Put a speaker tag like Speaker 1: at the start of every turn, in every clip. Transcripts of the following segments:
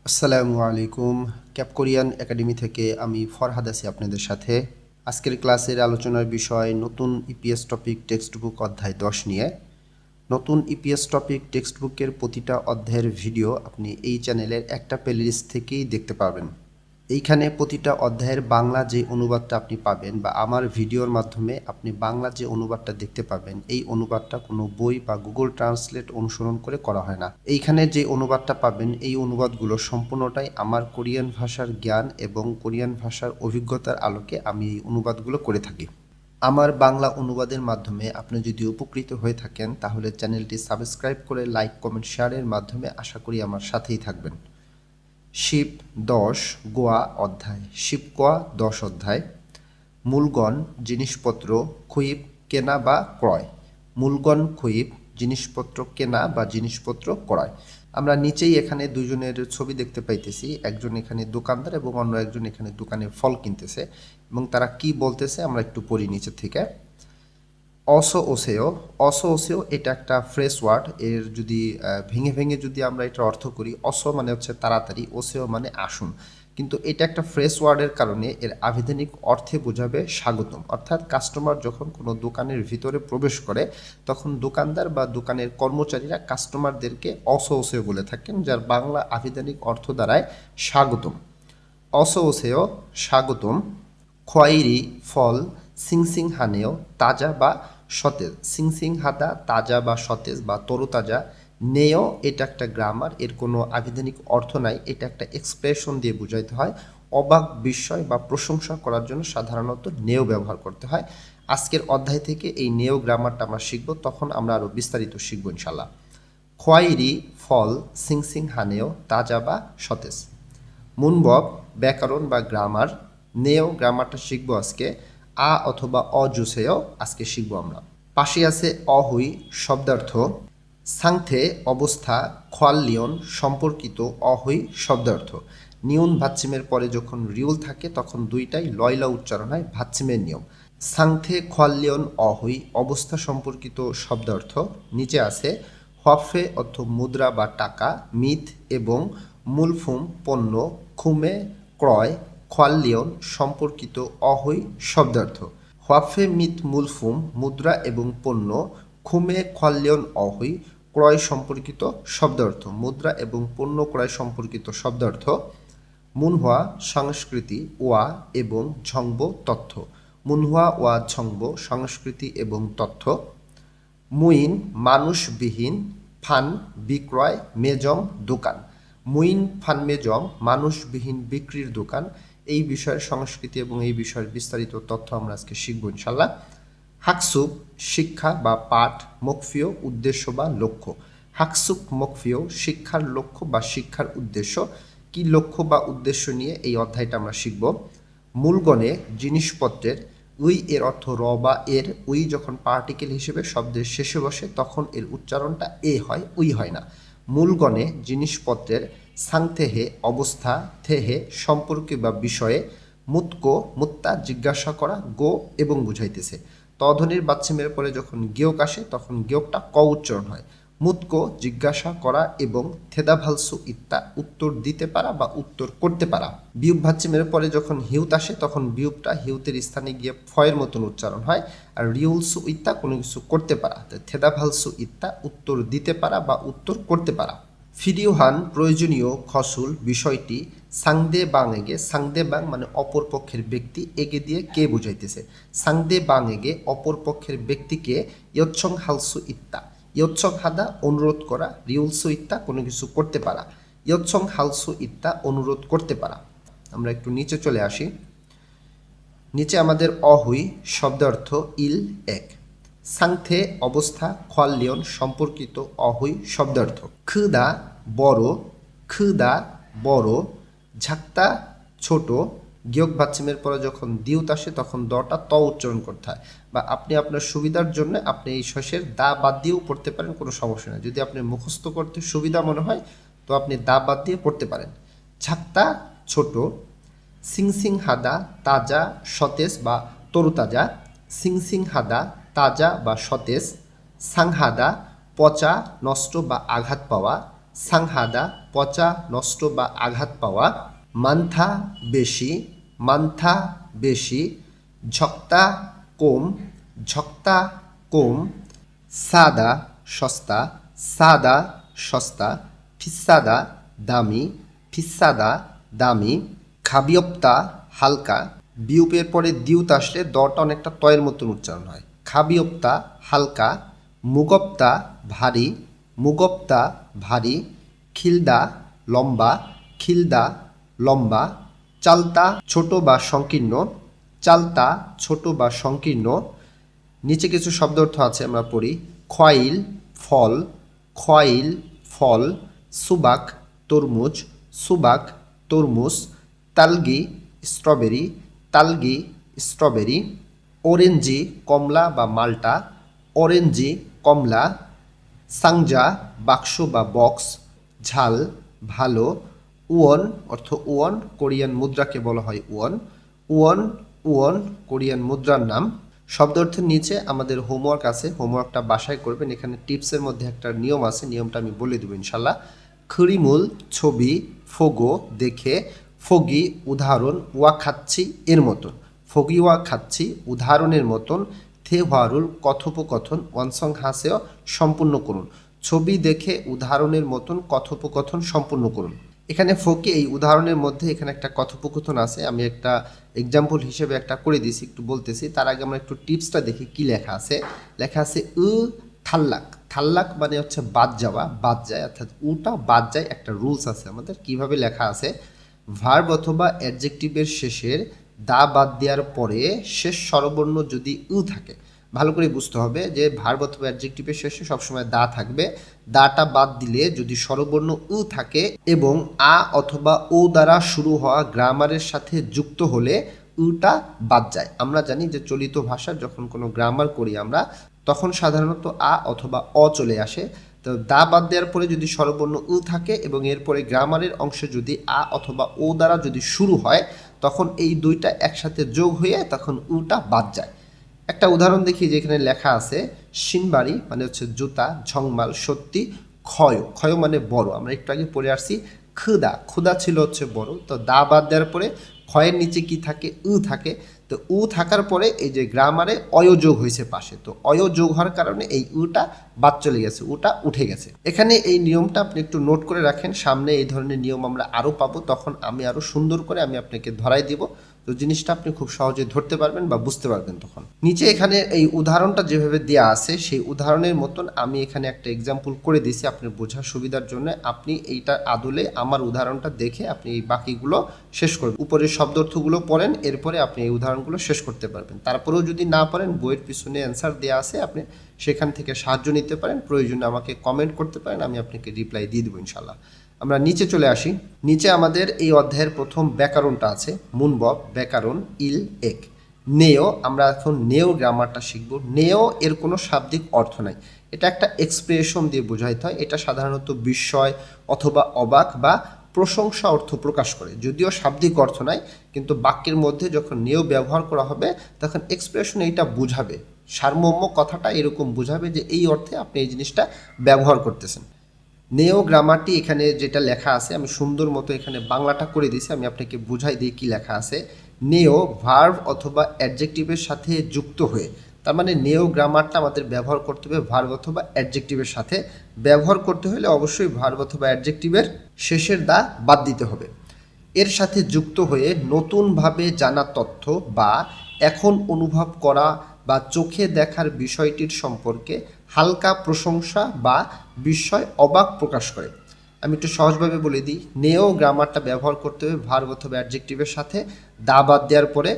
Speaker 1: আসসালামু আলাইকুম। Cap Korean academy থেকে আমি ফরহাদ আছি আপনাদের সাথে। আজকের ক্লাসের আলোচনার বিষয় নতুন ইপিএস টপিক টেক্সট বুক অধ্যায় 10 নিয়ে। নতুন ইপিএস টপিক টেক্সট বুকের প্রতিটা অধ্যায়ের ভিডিও আপনি এই চ্যানেলের একটা প্লেলিস্ট থেকেই দেখতে পাবেন। এইখানে প্রতিটা অধ্যায়ের বাংলা যে অনুবাদটা আপনি পাবেন বা আমার ভিডিওর মাধ্যমে আপনি বাংলা যে অনুবাদটা দেখতে পাবেন, এই অনুবাদটা কোনো বই বা গুগল ট্রান্সলেট অনুসরণ করে করা হয় না। এইখানে যে অনুবাদটা পাবেন, এই অনুবাদগুলো সম্পূর্ণটাই আমার কোরিয়ান ভাষার জ্ঞান এবং কোরিয়ান ভাষার অভিজ্ঞতার আলোকে আমি এই অনুবাদগুলো করে থাকি। আমার বাংলা অনুবাদের মাধ্যমে আপনি যদি উপকৃত হয়ে থাকেন তাহলে চ্যানেলটি সাবস্ক্রাইব করে লাইক কমেন্ট শেয়ারের মাধ্যমে আশা করি আমার সাথেই থাকবেন। শিপ 10 গোয়া অধ্যায়, শিপ গোয়া 10 অধ্যায়। মূলগণ জিনিসপত্র খুইব কেনা বা ক্রয়। মূলগণ খুইব জিনিসপত্র কেনা বা জিনিসপত্র ক্রয়। আমরা নিচেই এখানে দুজনের ছবি দেখতে পাইতেছি, একজন এখানে দোকানদার এবং অন্য একজন এখানে দোকানে ফল কিনতেছে এবং তারা কি বলতেছে আমরা একটু পড়ি নিচে থেকে। অসো ওসেও এটা একটা ফ্রেশ ওয়ার্ড। এর যদি ভেঙে ভেঙে যদি আমরা এটা অর্থ করি, অসো মানে হচ্ছে তাড়াতাড়ি, ওসেও মানে আসুন, কিন্তু এটা একটা ফ্রেশ ওয়ার্ডের কারণে এর আভিধানিক অর্থে বোঝাবে স্বাগতম। অর্থাৎ কাস্টমার যখন কোনো দোকানের ভিতরে প্রবেশ করে তখন দোকানদার বা দোকানের কর্মচারীরা কাস্টমারদেরকে ওসেও বলে থাকেন, যার বাংলা আভিধানিক অর্থ দাঁড়ায় স্বাগতম। ওসেও স্বাগতম। খয়েরি ফল সিংসিং হানেও তাজা বা সতেজ। সিংসিং হাদা তাজা বা সতেজ বা তরতাজা। নেও এটা একটা গ্রামার, এর কোনো আভিধানিক অর্থ নাই, এটা একটা এক্সপ্রেশন দিয়ে বোঝাইতে হয়। অবাক বিস্ময় বা প্রশংসা করার জন্য সাধারণত নেও ব্যবহার করতে হয়। আজকের অধ্যায় থেকে এই নেও গ্রামারটা আমরা শিখব, তখন আমরা আরও বিস্তারিত শিখব ইনশাল্লাহ। খয়েরি ফল সিংসিং হানেও তাজা বা সতেজ। মুনবব ব্যাকরণ বা গ্রামার। নেও গ্রামারটা শিখবো আজকে। অথবা অজুসেও আজকে শিখবো আমরা। পাশে আছে অহুই শব্দার্থ। সাংথে অবস্থা, খোয়াল্লিয়ন সম্পর্কিত, অহুই শব্দার্থ। নিউন ভাচ্ছিমের পরে যখন রিউল থাকে তখন দুইটাই লয়লা উচ্চারণ হয়, ভাচ্ছিমের নিয়ম। সাংথে খোয়াল্লিয়ন অহুই অবস্থা সম্পর্কিত শব্দার্থ। নিচে আছে হফে অর্থ মুদ্রা বা টাকা, মিথ এবং মূলফুম পণ্য, খুমে ক্রয়, খোয়াল্লিয়ন সম্পর্কিত অহৈ শব্দার্থ। হোয়াফে মিথ মূলফুম মুদ্রা এবং পণ্য, খুমে খোয়াল্লিয়ন অহৈ ক্রয় সম্পর্কিত শব্দার্থ। মুদ্রা এবং পণ্য ক্রয় সম্পর্কিত শব্দার্থ। মুনহুয়া সংস্কৃতি ওয়া এবং ঝংব তথ্য। মুনহুয়া ওয়া ঝংব সংস্কৃতি এবং তথ্য। মুইন মানুষবিহীন, ফান বিক্রয়, মেজম দোকান। মুইন ফান মেজম মানুষবিহীন বিক্রির দোকান। এই বিষয়ের সংস্কৃতি এবং এই বিষয়ের বিস্তারিত তথ্য আমরা আজকে শিখব ইনশাল্লাহ। হাকসুক শিক্ষা বা পাঠ, মকফিও উদ্দেশ্য বা লক্ষ্য। হাকসুক মকফিও শিক্ষার লক্ষ্য বা শিক্ষার উদ্দেশ্য। কি লক্ষ্য বা উদ্দেশ্য নিয়ে এই অধ্যায়টা আমরা শিখব। মূলগণে জিনিসপত্রের, উই এর অর্থ র বা এর। উই যখন পার্টিকেল হিসেবে শব্দের শেষে বসে তখন এর উচ্চারণটা এ হয়, উই হয় না। মূলগণে জিনিসপত্রের, সাংথেহে অবস্থা, থেহে সম্পর্কে বা বিষয়ে, মুতকো মুত্তা জিজ্ঞাসা করা, গো এবং বুঝাইতেছে। তধ্বনির বাচ্চিমের পরে যখন গেয়ক আসে তখন গেয়কটা ক উচ্চারণ হয়। মুতকো জিজ্ঞাসা করা এবং থেদাভালসু ইত্তা উত্তর দিতে পারা বা উত্তর করতে পারা। বিউপ ভাচ্চিমের পরে যখন হিউত আসে তখন বিউপটা হিউতের স্থানে গিয়ে ফয়ের মতন উচ্চারণ হয়। আর রিউলসু ইত্তা কোনো কিছু করতে পারা, থেদাভালসু ইত্তা উত্তর দিতে পারা বা উত্তর করতে পারা। ফিডিওহান প্রয়োজনীয় খসুল বিষয়টি সাংদে বাং এগে। সাংদে বাং মানে অপর পক্ষের ব্যক্তি, এগে দিয়ে কে বুঝাইতেছে। সাংদে বাং এগে অপর পক্ষের ব্যক্তিকে, ইয়ৎসং হালসু ইত্তা ইয়ৎসং হাদা অনুরোধ করা, রিউলসু ইত্তা কোনো কিছু করতে পারা, ইয়ৎসং হালসু ইত্তা অনুরোধ করতে পারা। আমরা একটু নিচে চলে আসি। নিচে আমাদের অহুই শব্দার্থ ইল এক। সাংথে অবস্থা, খোয়াল্লিয়ন সম্পর্কিত, অহুই শব্দার্থ। খুদা বড়, খুদা বড়। ঝাক্তা ছোট। গিয়ক বাচ্চিমের পরে যখন দিউত আসে তখন দটা ত উচ্চারণ করতে হয়, বা আপনি আপনার সুবিধার জন্য আপনি এই শেষের দা বাদ দিয়েও পড়তে পারেন, কোনো সমস্যা নেই। যদি আপনি মুখস্থ করতে সুবিধা মনে হয় তো আপনি দা বাদ দিয়ে পড়তে পারেন। ঝাক্তা ছোট। সিংসিং হাদা তাজা সতেজ বা তরুতাজা। সিংসিং হাদা তাজা বা সতেজ। সাংহাদা পচা নষ্ট বা আঘাত পাওয়া। সাংহাদা পচা নষ্ট বা আঘাত পাওয়া, মান্থা বেশি, মান্থা বেশি, ঝক্তা কম, ঝক্তা কম, সাদা সস্তা, সাদা সস্তা, ফিসাদা দামি, ফিসাদা দামি, খাবিয়প্তা হালকা। বিউপের পরে দিউত আসলে দটা অনেকটা তয়ের মতন উচ্চারণ হয়। খাবিয়প্তা হালকা, মুগপ্তা ভারী, মুগপ্তা ভারী, খিলদা লম্বা, খিলদা লম্বা, চালতা ছোট বা সংকীর্ণ, চালতা ছোট বা সংকীর্ণ। নিচে কিছু শব্দ অর্থ আছে, আমরা পড়ি। খয়েল ফল, খয়েল ফল, সুবাক তরমুজ, সুবাক তরমুজ, তালগি স্ট্রবেরি, তালগি স্ট্রবেরি, অরেঞ্জি কমলা বা মাল্টা, অরেঞ্জি কমলা, সাংজা বাক্স বা বক্স, ঝাল ভালো, উয়ন অর্থ উয়ন, কোরিয়ান মুদ্রাকে বলা হয় উয়ন, উয়ন উয়ন কোরিয়ান মুদ্রার নাম। শব্দ অর্থের নিচে আমাদের হোমওয়ার্ক আছে, হোমওয়ার্কটা বাসায় করবেন। এখানে টিপসের মধ্যে একটা নিয়ম আছে, নিয়মটা আমি বলে দেবো ইনশাল্লাহ। খরিমুল ছবি, ফোগো দেখে, ফগি উদাহরণ, ওয়া খাচ্ছি এর মতন, ফগি ওয়া খাচ্ছি উদাহরণের মতন, থেওয়ারুল কথোপকথন, ওয়ানসং হাসেও সম্পূর্ণ করুন। ছবি দেখে উদাহরণের মতন কথোপকথন সম্পূর্ণ করুন। এখানে ফকি এই উদাহরণের মধ্যে এখানে একটা কথোপকথন আছে, আমি একটা এক্সাম্পল হিসেবে একটা করে দিয়েছি, একটু বলতেছি। তার আগে আমরা একটু টিপসটা দেখি কি লেখা আছে। লেখা আছে থাল্লাক, থাল্লাক মানে হচ্ছে বাদ যাওয়া, বাদ যায়, অর্থাৎ উটা বাদ যায়। একটা রুলস আছে আমাদের, কিভাবে লেখা আছে। ভার্ব অথবা অ্যাডজেক্টিভের শেষের দা বাদ দেওয়ার পরে শেষ স্বরবর্ণ যদি থাকে, ভালো করে বুঝতে হবে যে ভার্ব অথবা অ্যাডজেক্টিভের শেষে সবসময় দা থাকবে। দাটা বাদ দিলে যদি স্বরবর্ণ থাকে এবং আ অথবা ও দ্বারা শুরু হওয়া গ্রামারের সাথে যুক্ত হলে উটা বাদ যায়। আমরা জানি যে চলিত ভাষার যখন কোনো গ্রামার করি আমরা, তখন সাধারণত আ অথবা অ চলে আসে। তো দা বাদ দেওয়ার পরে যদি স্বরবর্ণ থাকে এবং এরপরে গ্রামারের অংশে যদি আ অথবা ও দ্বারা যদি শুরু হয়, তখন এই দুইটা একসাথে যোগ হয়ে তখন উটা বাদ যায়। একটা উদাহরণ দেখি, যেখানে লেখা আছে সিনবাড়ি মানে হচ্ছে জুতা, ঝংমাল সত্যি, ক্ষয়, ক্ষয় মানে বড়, আমরা একটু আগে পড়ে আসছি। ক্ষুদা, ক্ষুদা ছিল হচ্ছে বড়, তো দা বাদ দেওয়ার পরে ক্ষয়ের নিচে কি থাকে, থাকে। তো থাকার পরে এই যে গ্রামারে অয়োযোগ হয়েছে পাশে, তো অয়োযোগ হওয়ার কারণে এই উটা বাদ চলে গেছে, উটা উঠে গেছে। এখানে এই নিয়মটা আপনি একটু নোট করে রাখেন, সামনে এই ধরনের নিয়ম আমরা আরও পাবো, তখন আমি আরও সুন্দর করে আমি আপনাকে ধরাই দিব। তো জিনিসটা আপনি খুব সহজে ধরতে পারবেন বা বুঝতে পারবেন তখন। নিচে এখানে এই উদাহরণটা যেভাবে দেওয়া আছে সেই উদাহরণের মতন আমি এখানে একটা এক্সাম্পল করে দিয়েছি আপনার বোঝার সুবিধার জন্য। আপনি এইটা আদলে আমার উদাহরণটা দেখে আপনি এই বাকিগুলো শেষ করবেন। উপরের শব্দার্থগুলো পড়েন, এরপরে আপনি এই উদাহরণগুলো শেষ করতে পারবেন। তারপরেও যদি না পারেন, বইয়ের পিছনে অ্যান্সার দেওয়া আছে, আপনি সেখান থেকে সাহায্য নিতে পারেন। প্রয়োজনে আমাকে কমেন্ট করতে পারেন, আমি আপনাকে রিপ্লাই দিয়ে দেবো ইনশাল্লাহ। আমরা নিচে চলে আসি। নিচে আমাদের এই অধ্যায়ের প্রথম ব্যাকরণটা আছে, মুনবব ব্যাকরণ ইল এক। নেও, আমরা এখন নেও গ্রামারটা শিখব। নেও এর কোনো শাব্দিক অর্থ নাই, এটা একটা এক্সপ্রেশন দিয়ে বোঝাইতে হয়। এটা সাধারণত বিস্ময় অথবা অবাক বা প্রশংসা অর্থ প্রকাশ করে, যদিও শাব্দিক অর্থ নাই, কিন্তু বাক্যের মধ্যে যখন নেও ব্যবহার করা হবে তখন এক্সপ্রেশন এইটা বুঝাবে, সারমর্ম কথাটা এরকম বুঝাবে যে এই অর্থে আপনি এই জিনিসটা ব্যবহার করতেছেন। নেও গ্রামারটি এখানে যেটা লেখা আছে, আমি সুন্দর মতো এখানে বাংলাটা করে দিয়েছি, আমি আপনাকে বুঝাই দিই কি লেখা আছে। নেও ভার্ব অথবা অ্যাডজেক্টিভের সাথে যুক্ত হয়ে, তার মানে নেও গ্রামারটা আমাদের ব্যবহার করতে হবে ভার্ব অথবা অ্যাডজেক্টিভের সাথে। ব্যবহার করতে হলে অবশ্যই ভার্ব অথবা অ্যাডজেক্টিভের শেষের দা বাদ দিতে হবে। এর সাথে যুক্ত হয়ে নতুনভাবে জানা তথ্য বা এখন অনুভব করা বা চোখে দেখার বিষয়টির সম্পর্কে হালকা প্রশংসা বা বিস্ময় অবাক প্রকাশ করে। আমি একটু সহজভাবে বলে দিই, নেও গ্রামারটা ব্যবহার করতে হবে ভার্ব অথবা অ্যাডজেক্টিভের সাথে দা বাদ দেওয়ার পরে।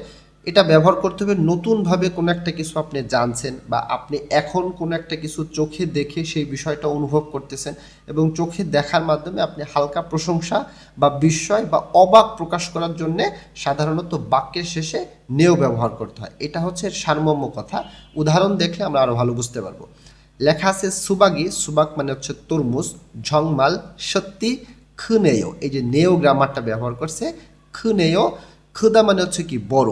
Speaker 1: এটা ব্যবহার করতে হবে নতুনভাবে কোনো একটা কিছু আপনি জানছেন বা আপনি এখন কোনো একটা কিছু চোখে দেখে সেই বিষয়টা অনুভব করতেছেন এবং চোখে দেখার মাধ্যমে আপনি হালকা প্রশংসা বা বিস্ময় বা অবাক প্রকাশ করার জন্যে সাধারণত বাক্যের শেষে নেও ব্যবহার করতে হয়। এটা হচ্ছে সারমর্ম কথা, উদাহরণ দেখলে আমরা আরও ভালো বুঝতে পারবো। লেখা আছে সুবাগি, সুবাক মানে হচ্ছে তরমুজ, ঝংমাল সত্যি, খুনেয়, এই যে নেও গ্রামারটা ব্যবহার করছে, খুনেয় খুদা মানে হচ্ছে কি বড়।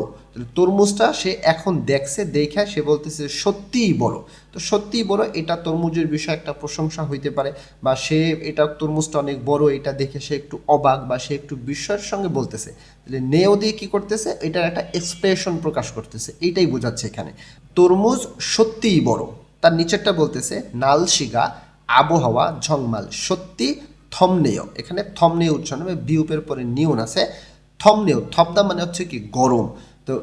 Speaker 1: তরমুজটা সে এখন দেখছে, দেখে সে বলতেছে সত্যিই বড়। তো সত্যিই বড়, এটা তরমুজের বিষয়ে একটা প্রশংসা হইতে পারে, বা সে এটা তরমুজটা অনেক বড় এটা দেখে সে একটু অবাক বা সে একটু বিস্ময়ের সঙ্গে বলতেছে। তাহলে নেও দিয়ে কি করতেছে, এটার একটা এক্সপ্রেশন প্রকাশ করতেছে, এইটাই বোঝাচ্ছে এখানে। তরমুজ সত্যিই বড়। তার নিচেরটা বলতেছে নালশিগা আবহাওয়া ঝংমাল সত্যি থমনেয়। এখানে থমনেয় উচ্চারণ হবে, বিউপের পরে নিউন আছে। থমনেও, থমদা মানে হচ্ছে কি গরম। তো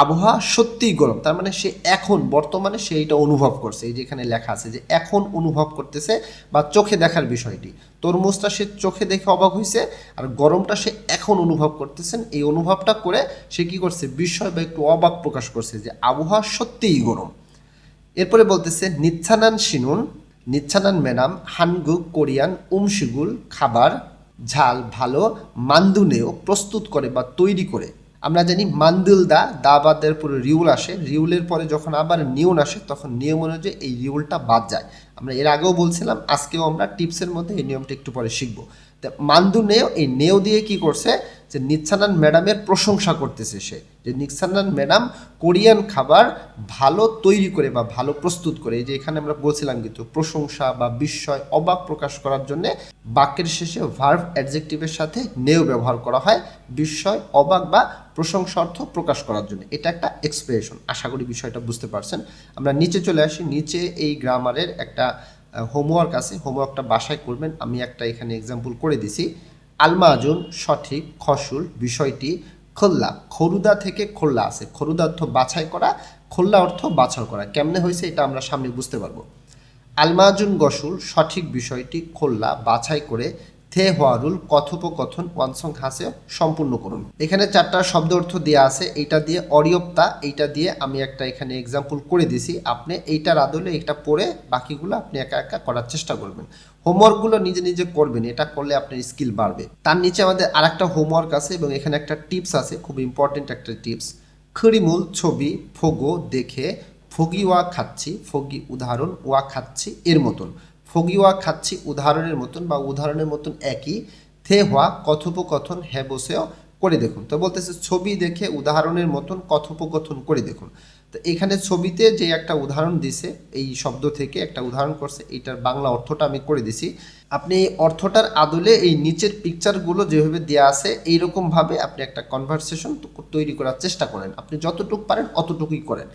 Speaker 1: আবহাওয়া সত্যিই গরম, তার মানে সে এখন বর্তমানে সে এটা অনুভব করছে। এই যে এখানে লেখা আছে যে এখন অনুভব করতেছে, বা চোখে দেখার বিষয়টি। তরমুজটা সে চোখে দেখে অবাক হয়েছে, আর গরমটা সে এখন অনুভব করতেছেন। এই অনুভবটা করে সে কি করছে, বিস্ময় বা একটু অবাক প্রকাশ করছে যে আবহাওয়া সত্যিই গরম। এরপরে বলতেছে নিচ্ছানান শিনুন, নিচ্ছানান ম্যাডাম হানগুক কোরিয়ান উমশিগুল খাবার ঝাল ভালো মান্দুনেও প্রস্তুত করে বা তৈরি করে। আমরা জানি মান্দুল দা, দা বাদ দেওয়ার পরে রিউল আসে, রিউলের পরে যখন আবার নিয়ন আসে তখন নিয়ম অনুযায়ী এই রিউলটা বাদ যায়। আমরা এর আগেও বলছিলাম, আজকেও আমরা টিপসের মধ্যে এই নিয়মটা একটু পরে শিখবো। তা মান্দু নেও, এই নেও দিয়ে কি করছে, যে নিচ্ছানান ম্যাডামের প্রশংসা করতেছে সে, যে নিচ্ছানান ম্যাডাম কোরিয়ান খাবার ভালো তৈরি করে বা ভালো প্রস্তুত করে। এই যে এখানে আমরা বলছিলাম কিন্তু প্রশংসা বা বিস্ময় অবাক প্রকাশ করার জন্য বাক্যের শেষে ভার্ব অ্যাডজেক্টিভের সাথে নেও ব্যবহার করা হয়, বিস্ময় অবাক বা প্রশংসা অর্থ প্রকাশ করার জন্য। এটা একটা এক্সপ্রেশন। আশা করি বিষয়টা বুঝতে পারছেন। আমরা নিচে চলে আসি। নিচে এই গ্রামারের একটা হোমওয়ার্ক আছে, হোমওয়ার্কটা বাসায় করবেন। আমি একটা এখানে এক্সাম্পল করে দিছি। আলমাজুন সঠিক খসুল বিষয়টি খোল্লা, খরুদা থেকে খোল্লা আছে, খরুদা অর্থ বাছাই করা, খোল্লা অর্থ বাছাই করা। কেমনে হয়েছে এটা আমরা সামনে বুঝতে পারবো। আলমাজুন গসুল সঠিক বিষয়টি খোল্লা বাছাই করে, থে হওয়ারুল কথোপকথন ওয়ানসং হাসে সম্পূর্ণ করুন। এখানে চারটা শব্দ অর্থ দেওয়া আছে, এইটা দিয়ে অরিয়প্তা, এইটা দিয়ে আমি একটা এখানে এক্সাম্পল করে দিছি। আপনি এইটার আদলে এটা পড়ে বাকিগুলো আপনি একা একা করার চেষ্টা করবেন। হোমওয়ার্কগুলো নিজে নিজে করবেন, এটা করলে আপনার স্কিল বাড়বে। তার নিচে আমাদের আরেকটা হোমওয়ার্ক আছে এবং এখানে একটা টিপস আছে, খুব ইম্পর্টেন্ট একটা টিপস। খড়িমূল ছবি ফোগো দেখে, ফগি ওয়া খাচ্ছি, ফগি উদাহরণ, ওয়া খাচ্ছি এর মতন, ফগি ওয়া খাচ্ছি উদাহরণের মতন বা উদাহরণের মতন একই। থে হওয়া কথোপকথন হ্যাঁ বসেও করে দেখুন। তো বলতেছে ছবি দেখে উদাহরণের মতন কথোপকথন করে দেখুন। তো এখানে ছবিতে যে একটা উদাহরণ দিছে, এই শব্দ থেকে একটা উদাহরণ করছে, এইটার বাংলা অর্থটা আমি করে দিছি। আপনি এই অর্থটার আদলে এই নিচের পিকচারগুলো যেভাবে দেওয়া আছে এইরকমভাবে আপনি একটা কনভারসেশন তৈরি করার চেষ্টা করেন। আপনি যতটুকু পারেন অতটুকুই করেন।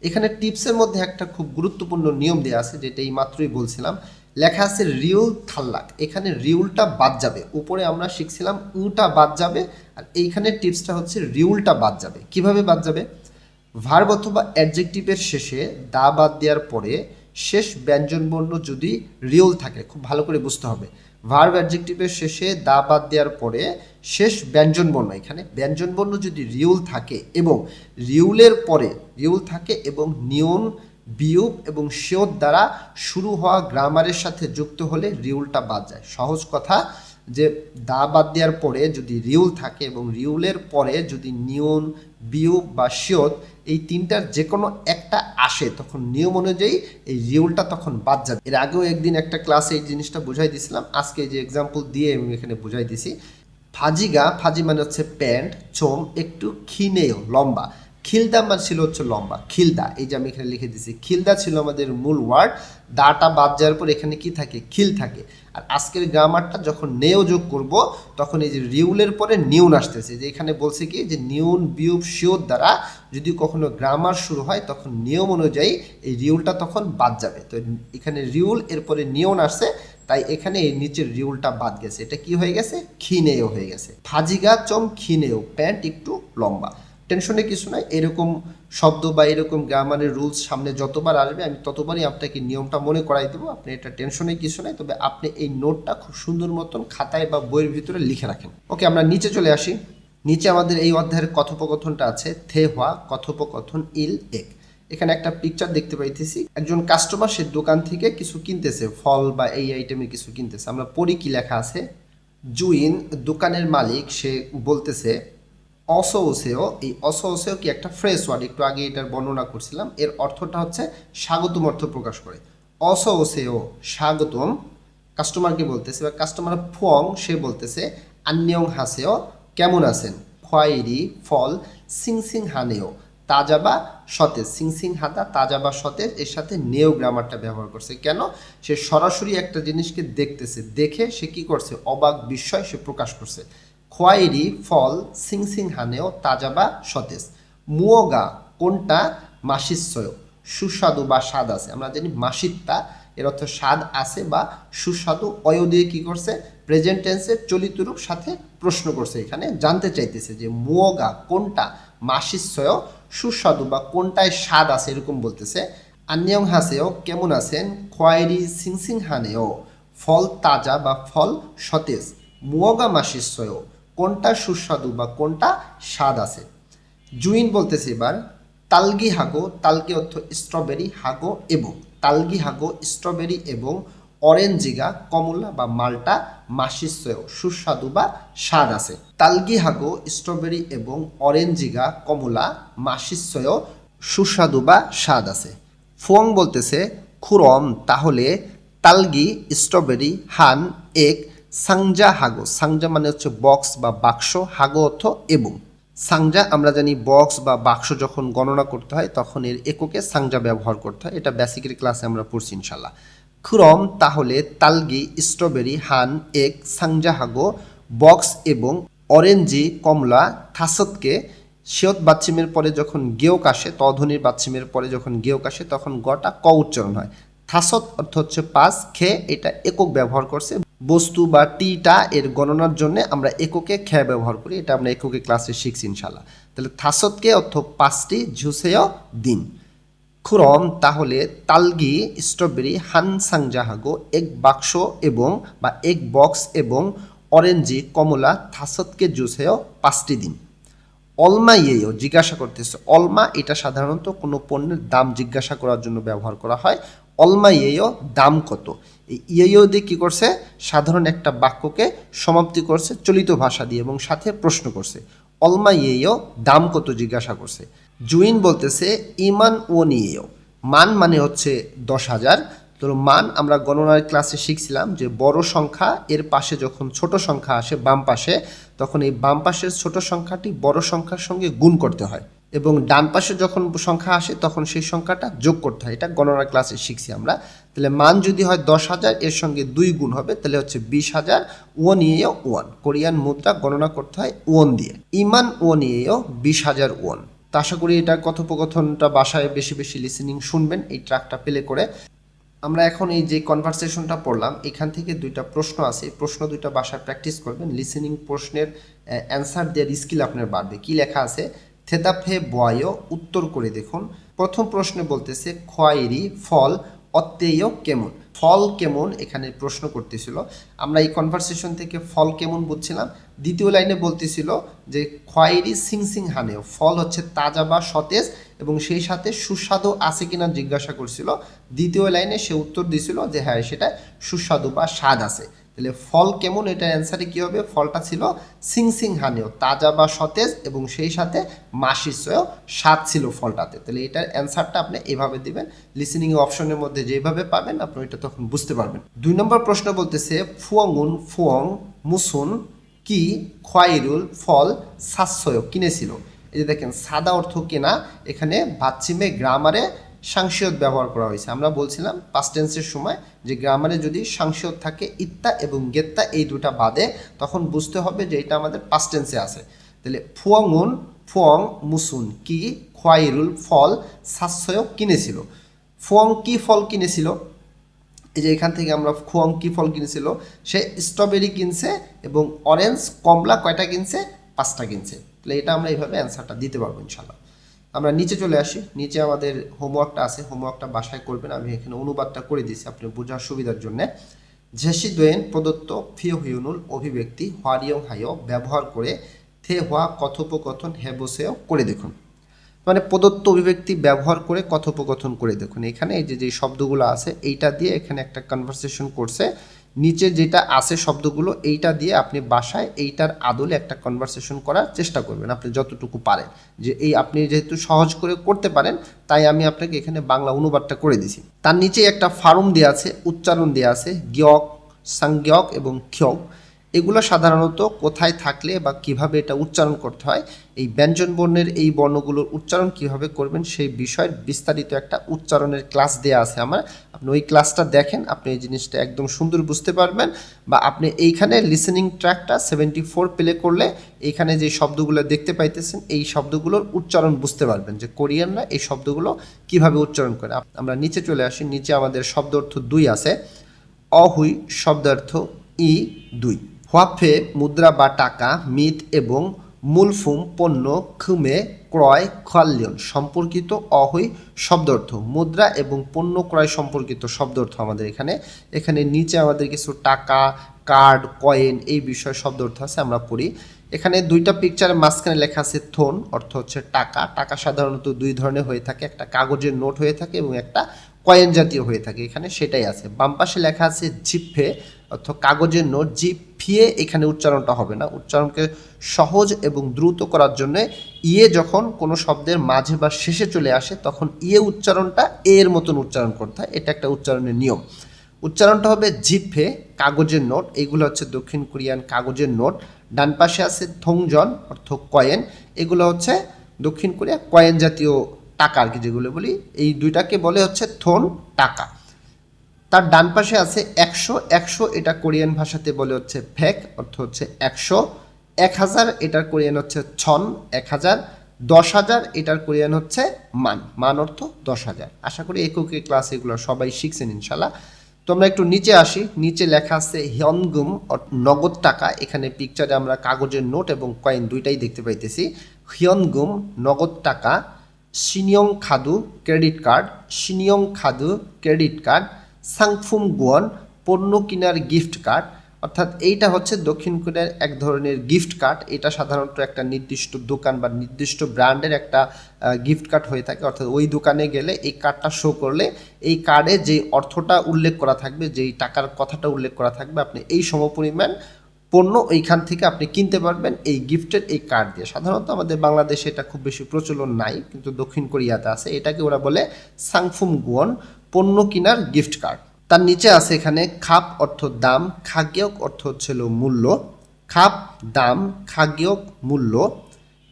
Speaker 1: এখানে টিপসের মধ্যে একটা খুব গুরুত্বপূর্ণ নিয়ম দেওয়া আছে, যেটা এই মাত্রই বলছিলাম। লেখা আছে রিউল থাল্লাক, এখানে রিউলটা বাদ যাবে। উপরে আমরা শিখছিলাম উটা বাদ যাবে, আর এইখানে টিপসটা হচ্ছে রিউলটা বাদ যাবে। কিভাবে বাদ যাবে? ভার্ব অথবা অ্যাডজেক্টিভের শেষে দা বাদ দেওয়ার পরে শেষ ব্যঞ্জনবর্ণ যদি রিউল থাকে, খুব ভালো করে বুঝতে হবে। ভার্ব অ্যাডজেক্টিভের শেষে দা বাদ দেওয়ার পরে শেষ ব্যঞ্জনবর্ণ, এখানে ব্যঞ্জনবর্ণ যদি রিউল থাকে এবং রিউলের পরে রিউল থাকে এবং নিয়ন বিয়োগ এবং শিওর দ্বারা শুরু হওয়া গ্রামারের সাথে যুক্ত হলে রিউলটা বাদ যায়। সহজ কথা, যে দা বাদ দেওয়ার পরে যদি রিউল থাকে এবং রিউলের পরে যদি নিয়ন বিয়োগ বা শিওর এই তিনটার যে কোনো একটা আসে, তখন নিয়ম অনুযায়ী এই রিউলটা তখন বাদ যাবে। এর আগেও একদিন একটা ক্লাসে এই জিনিসটা বুঝাই দিয়েছিলাম, আজকে এই যে এক্সাম্পল দিয়ে আমি এখানে বুঝাই দিছি। ফাজিগা, ফাজি মানে হচ্ছে প্যান্ট, চোম একটু ক্ষীণেও লম্বা, খিলদা মানে ছিল হচ্ছে লম্বা, খিলদা, এই যে আমি এখানে লিখে দিছি খিলদা ছিল আমাদের মূল ওয়ার্ড। দাটা বাদ যাওয়ার পর এখানে কি থাকে, খিল থাকে। আর আজকের গ্রামারটা যখন নেও যোগ করব তখন এই যে রিউলের পরে নিউন আসতেছে, যে এখানে বলছে কি যে নিউন বিয়োগ শিওর দ্বারা যদি কখনো গ্রামার শুরু হয় তখন নিয়ম অনুযায়ী এই রিউলটা তখন বাদ যাবে। তো এখানে রিউল এরপরে নিয়ন আসছে, তাই এখানে এই নিচের রিউলটা বাদ গেছে। এটা কি হয়ে গেছে, ক্ষীণেও হয়ে গেছে। ফাজিগা চম ক্ষীণেও প্যান্ট একটু লম্বা। টেনশনে কিছু নাই, এরকম শব্দ বা এরকম গ্রামারের রুলস সামনে যতবার আসবে আমি ততবারই আপনাকে নিয়মটা মনে করাই দেবো। আপনি এটা টেনশনে কিছু নাই, তবে আপনি এই নোটটা খুব সুন্দর মতন খাতায় বা বইয়ের ভিতরে লিখে রাখেন। ওকে, আমরা নিচে চলে আসি। নিচে আমাদের এই অধ্যায়ের কথোপকথনটা আছে, থে হওয়া কথোপকথন ইল এক। এখানে একটা পিকচার দেখতে পাইতেছি, একজন কাস্টমার সে দোকান থেকে কিছু কিনতেছে, ফল বা এই আইটেমের কিছু কিনতেছে। আমরা পড়ি কি লেখা আছে। জুইন দোকানের মালিক সে বলতেছে অসহসেও, এই অসহসেও কি একটা ফ্রেশ ওয়ার্ড, একটু আগে এটার বর্ণনা করছিলাম। এর অর্থটা হচ্ছে স্বাগতম অর্থ প্রকাশ করে। অসহসেও স্বাগতম কাস্টমারকে বলতেছে, বা কাস্টমার ফং সে বলতেছে আন্যং হাসেও কেমন আছেন। খয়েরি ফল সিংসিং হানেও তাজা বা সতেজ। সিংসিং হাতা তাজা বা সতেজ, এর সাথে নেও গ্রামারটা ব্যবহার করছে। কেন? সে সরাসরি একটা জিনিসকে দেখতেছে, দেখে সে কি করছে, অবাক বিস্ময় সে প্রকাশ করছে। খয়েরি ফল সিংসিং হানেও তাজা বা সতেজ। মুয়োগা কোনটা মাসিস্বয় সুস্বাদু বা স্বাদ আছে। আমরা জানি মাসিত্তা এর অর্থ স্বাদ আছে বা সুস্বাদু। অয় দিয়ে কি করছে, প্রেজেন্ট টেন্সের চলিত রূপ সাথে প্রশ্ন করছে, এখানে জানতে চাইতেছে যে মুয়োগা কোনটা মাসিস্বয় সুস্বাদু বা কোনটায় স্বাদ আছে, এরকম বলতেছে। আন্যং হাসেও কেমন আছেন, খয়েরি সিংসিং হানেও ফল তাজা বা ফল সতেজ। মুয়োগা মাসিস্বয় কোনটা সুস্বাদু বা কোনটা স্বাদ আছে। জুইন বলতেছে এবার তালগি হাগো, তালগি অর্থ স্ট্রবেরি, হাগো এবং, তালগি হাগো স্ট্রবেরি এবং অরেঞ্জিগা কমলা বা মালটা মাসিস্বয় সুস্বাদু বা স্বাদ আছে। তালগি হাগো স্ট্রবেরি এবং অরেঞ্জিগা কমলা মাসিস্বয় সুস্বাদু বা স্বাদ আছে। ফুয়ং বলতেছে খুরম তাহলে তালগি স্ট্রবেরি হান এক সাংজা হাগো। সাংজা মানে হচ্ছে বক্স বা বাক্স, হাগো অর্থ এবং। সাংজা আমরা জানি বক্স বা বাক্স যখন গণনা করতে হয় তখন এর এককে সাংজা ব্যবহার করতে হয়, এটা বেসিকের ক্লাসে আমরা পড়ছি ইনশাল্লাহ। খুরম তাহলে তালগি স্ট্রবেরি হান এক সাংজা হাগো বক্স এবং অরেঞ্জি কমলা থাসতকে। শিয়ত বাচ্চিমের পরে যখন গেয়ক আসে, তধ্বনির বাচ্চিমের পরে যখন গেয়ক আসে তখন গটা ক উচ্চারণ হয়। থাসত অর্থ হচ্ছে পাঁচ, খে এটা একক ব্যবহার করছে। বস্তু বা টিটা এর গণনার জন্য আমরা এককে খে ব্যবহার করি, এটা আমরা এককে ক্লাসে শিখছি ইনশাল্লাহ। তাহলে থাসতকে অর্থ পাঁচটি ঝুসেয় দিন। খুরম তাহলে তালগি স্ট্রবেরি হান সাংজাহাগো এক বাক্স এবং বা এক বক্স এবং অরেঞ্জি কমলা থাসতকে জুসেয় পাঁচটি দিন। অলমা ইয়েও জিজ্ঞাসা করতেছে। অলমা এটা সাধারণত কোনো পণ্যের দাম জিজ্ঞাসা করার জন্য ব্যবহার করা হয়। অলমা ইয়েও দাম কত। এই ইয়েও দিয়ে কী করছে, সাধারণ একটা বাক্যকে সমাপ্তি করছে চলিত ভাষা দিয়ে এবং সাথে প্রশ্ন করছে। অলমা ইয়েও দাম কত জিজ্ঞাসা করছে। জুইন বলতেছে ইমান ও নিয়েও, মান মানে হচ্ছে 10,000। তো মান আমরা গণনার ক্লাসে শিখছিলাম যে বড় সংখ্যা এর পাশে যখন ছোট সংখ্যা আসে বাম পাশে, তখন এই বাম পাশের ছোট সংখ্যাটি বড় সংখ্যার সঙ্গে গুণ করতে হয় এবং ডান পাশে যখন সংখ্যা আসে তখন সেই সংখ্যাটা যোগ করতে হয়, এটা গণনার ক্লাসে শিখছি আমরা। তাহলে মান যদি হয় 10,000, এর সঙ্গে 2 গুণ হবে, তাহলে হচ্ছে 20,000। ও নিয়েও ওয়ান, কোরিয়ান মুদ্রা গণনা করতে হয় ওয়ন দিয়ে। ইমান ও নিয়েও 20,000 ওয়ন। তো আশা করি এটা কথোপকথনটা বাসায় বেশি বেশি লিসেনিং শুনবেন এই ট্র্যাকটা প্লে করে। আমরা এখন এই যে কনভারসেশনটা পড়লাম এখান থেকে দুইটা প্রশ্ন আছে, এই প্রশ্ন দুইটা বাসায় প্র্যাকটিস করবেন। লিসেনিং প্রশ্নের অ্যান্সার দেওয়ার স্কিল আপনার বাড়বে। কি লেখা আছে, থেদাফে বয় উত্তর করে দেখুন। প্রথম প্রশ্নে বলতেছে খয়েরি ফল অত্যেয় কেমন। ফল কেমন এখানে প্রশ্ন করতেছিল। আমরা এই কনভারসেশন থেকে ফল কেমন বুঝছিলাম। দ্বিতীয় লাইনে বলতেছিল যে খয়েরি সিংসিং হানেও, ফল হচ্ছে তাজা বা সতেজ এবং সেই সাথে সুস্বাদু আছে কিনা জিজ্ঞাসা করছিল। দ্বিতীয় লাইনে সে উত্তর দিছিল যে হ্যাঁ সেটা সুস্বাদু বা স্বাদ আছে। তাহলে ফল কেমন এটার অ্যান্সারে কী হবে, ফলটা ছিল সিংসিং হানেও তাজা বা সতেজ এবং সেই সাথে মাসিস্বয় স্বাদ ছিল ফলটাতে। তাহলে এটার অ্যান্সারটা আপনি এভাবে দিবেন, লিসেনিং অপশনের মধ্যে যেভাবে পাবেন আপনি এটা তখন বুঝতে পারবেন। 2 নম্বর প্রশ্ন বলতেছে ফুয়ংউন ফুয়ং মুসুন কি খয়েরুল ফল সাশ্রয় কিনেছিল। এই যে দেখেন সাদা অর্থ কেনা, এখানে বাচ্চিমে গ্রামারে সাংসিয়ত ব্যবহার করা হয়েছে। আমরা বলছিলাম পাস্ট টেন্সের সময় যে গ্রামারে যদি সাংসিয়ত থাকে ইত্তা এবং গেত্তা এই দুটা বাদে তখন বুঝতে হবে যে এটা আমাদের পাস্ট টেন্সে আছে। তাহলে ফুয়ংউন ফুয়ং মুসুন কি খয়েরুল ফল সাশ্রয় কিনেছিল। ফুয়ং কি ফল কিনেছিল, এই যে এখান থেকে আমরা খুয়ং কি ফল কিনেছিল, সে স্ট্রবেরি কিনছে এবং অরেঞ্জ কমলা কয়টা কিনছে, 5টা কিনছে। তাহলে এটা আমরা এইভাবে অ্যান্সারটা দিতে পারবো ইনশাল্লাহ। আমরা নিচে চলে আসি, নিচে আমাদের হোমওয়ার্কটা আছে, হোমওয়ার্কটা বাসায় করবেন। আমি এখানে অনুবাদটা করে দিয়েছি আপনার বোঝার সুবিধার জন্য। ঝেসি দোয়েন প্রদত্ত ফিও হুইনুল অভিব্যক্তি হোয়ারিয়ং হাইও ব্যবহার করে থে হওয়া কথোপকথন হেবসেও করে দেখুন। মানে প্রদত্ত অভিব্যক্তি ব্যবহার করে কথোপকথন করে দেখুন। এখানে এই যে শব্দগুলো আছে এইটা দিয়ে এখানে একটা কনভারসেশন করছে, নিচে যেটা আছে শব্দগুলো এইটা দিয়ে আপনি বাসায় এইটার আদলে একটা কনভারসেশন করার চেষ্টা করবেন আপনি যতটুকু পারেন। যে এই আপনি যেহেতু সহজ করে করতে পারেন তাই আমি আপনাকে এখানে বাংলা অনুবাদটা করে দিছি। তার নিচে একটা ফার্ম দেওয়া আছে, উচ্চারণ দেওয়া আছে গ্যক সাংগ্যক এবং খ্যক। এগুলো সাধারণত কোথায় থাকলে বা কিভাবে এটা উচ্চারণ করতে হয়, এই ব্যঞ্জন বর্ণের এই বর্ণগুলোর উচ্চারণ কিভাবে করবেন সেই বিষয়ের বিস্তারিত একটা উচ্চারণের ক্লাস দেওয়া আছে আমার। আপনি ওই ক্লাসটা দেখেন, আপনি এই জিনিসটা একদম সুন্দর বুঝতে পারবেন। বা আপনি এইখানে লিসেনিং ট্র্যাকটা 74 প্লে করলে এইখানে যে শব্দগুলো দেখতে পাইতেছেন এই শব্দগুলোর উচ্চারণ বুঝতে পারবেন যে কোরিয়ানরা এই শব্দগুলো কিভাবে উচ্চারণ করে। আমরা নিচে চলে আসি, নিচে আমাদের শব্দ অর্থ 2 আছে। অহুই শব্দার্থ ই 2। হোয়াফে মুদ্রা বা টাকা, মিত এবং মূলফুম পণ্য, খুমে ক্রয় খাল্যন সম্পর্কিত অহৈ শব্দার্থ, মুদ্রা এবং পণ্য ক্রয় সম্পর্কিত শব্দার্থ আমাদের এখানে নিচে আমাদের কিছু টাকা, কার্ড, কয়েন এই বিষয়ে শব্দার্থ আছে, আমরা পড়ি। এখানে দুইটা পিকচারের মাঝখানে লেখা আছে থোন, অর্থ হচ্ছে টাকা। টাকা সাধারণত দুই ধরনের হয়ে থাকে, একটা কাগজের নোট হয়ে থাকে এবং একটা কয়েন জাতীয় হয়ে থাকে, এখানে সেটাই আছে। বাম পাশে লেখা আছে জিপফে, অর্থাৎ কাগজের নোট। জিপফিয়ে এখানে উচ্চারণটা হবে না, উচ্চারণকে সহজ এবং দ্রুত করার জন্য ইয়ে যখন কোনো শব্দের মাঝে বা শেষে চলে আসে তখন ইয়ে উচ্চারণটা এর মতন উচ্চারণ করতে হয়, এটা একটা উচ্চারণের নিয়ম। উচ্চারণটা হবে জিপফে, কাগজের নোট। এইগুলো হচ্ছে দক্ষিণ কোরিয়ান কাগজের নোট। ডান পাশে আছে থংজন, অর্থ কয়েন। এগুলো হচ্ছে দক্ষিণ কোরিয়া কয়েন জাতীয় টাকা আর কি, যেগুলো বলি এই দুইটাকে বলে হচ্ছে থোন, টাকা। তার ডান পাশে আছে 100। 100 এটা কোরিয়ান ভাষাতে বলে হচ্ছে ফেক, অর্থ হচ্ছে 100। 1000 এটার কোরিয়ান হচ্ছে ছন, 1000। 10,000 এটার কোরিয়ান হচ্ছে মান, মান অর্থ 10,000। আশা করি এককে ক্লাস এগুলো সবাই শিখছেন ইনশাল্লাহ। তোমরা একটু নিচে আসি, নিচে লেখা আছে হিয়নগুম, নগদ টাকা। এখানে পিকচারে আমরা কাগজের নোট এবং কয়েন দুইটাই দেখতে পাইতেছি। হিয়নগুম নগদ টাকা। সিনিয়ং খাদু ক্রেডিট কার্ড, সিনিয়ং খাদু ক্রেডিট কার্ড। সাংফুম গুয়ন পণ্য কেনার গিফট কার্ড, অর্থাৎ এইটা হচ্ছে দক্ষিণ কোরিয়ার এক ধরনের গিফট কার্ড। এটা সাধারণত একটা নির্দিষ্ট দোকান বা নির্দিষ্ট ব্র্যান্ডের একটা গিফট কার্ড হয়ে থাকে, অর্থাৎ ওই দোকানে গেলে এই কার্ডটা শো করলে এই কার্ডে যেই অর্থটা উল্লেখ করা থাকবে, যেই টাকার কথাটা উল্লেখ করা থাকবে, আপনি এই সমপরিমাণ পণ্য ওইখান থেকে আপনি কিনতে পারবেন এই গিফটের এই কার্ড দিয়ে। সাধারণত আমাদের বাংলাদেশে এটা খুব বেশি প্রচলন নাই, কিন্তু দক্ষিণ কোরিয়াতে আছে। এটাকে ওরা বলে সাংফুম গুয়ন, পণ্য কেনার গিফট কার্ড। তার নিচে আছে এখানে খাপ, অর্থ দাম। খাগ্যক অর্থ হচ্ছিল মূল্য। খাপ দাম, খাগ্যক মূল্য।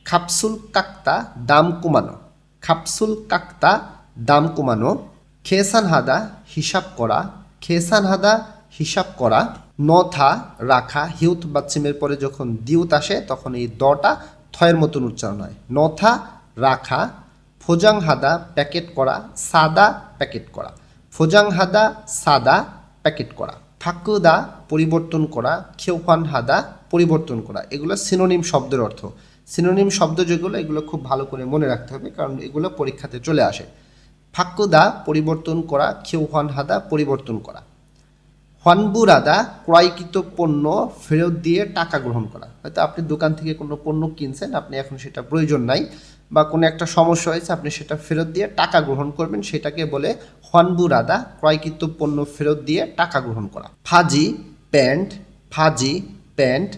Speaker 1: খাপসুল কাক্তা দাম কমানো, খাপসুল কাক্তা দাম কমানো। খেসান হাদা হিসাব করা, খেসান হাদা হিসাব করা। নথা রাখা, হিউত বাচ্চিমের পরে যখন দিউত আসে তখন এই দটা থয়ের মতন উচ্চারণ হয়, নথা রাখা। ফোজাং হাদা প্যাকেট করা, সাদা প্যাকেট করা। ফোজাং হাদা সাদা প্যাকেট করা। ফাকুদা পরিবর্তন করা, খেউফান হাদা পরিবর্তন করা। এগুলো সিনোনিম শব্দের অর্থ। সিনোনিম শব্দ যেগুলো এগুলো খুব ভালো করে মনে রাখতে হবে, কারণ এগুলো পরীক্ষাতে চলে আসে। ফাকুদা পরিবর্তন করা, খেউফান হাদা পরিবর্তন করা। হনবুরাদা ক্রয়কৃত পণ্য ফেরত দিয়ে টাকা গ্রহণ করা। হয়তো আপনি দোকান থেকে কোনো পণ্য কিনছেন, আপনি এখন সেটা প্রয়োজন নাই বা কোনো একটা সমস্যা হয়েছে, আপনি সেটা ফেরত দিয়ে টাকা গ্রহণ করবেন, সেটাকে বলে হনবুরাদা, ক্রয়কৃত পণ্য ফেরত দিয়ে টাকা গ্রহণ করা। ফাজি প্যান্ট, ফাজি প্যান্ট।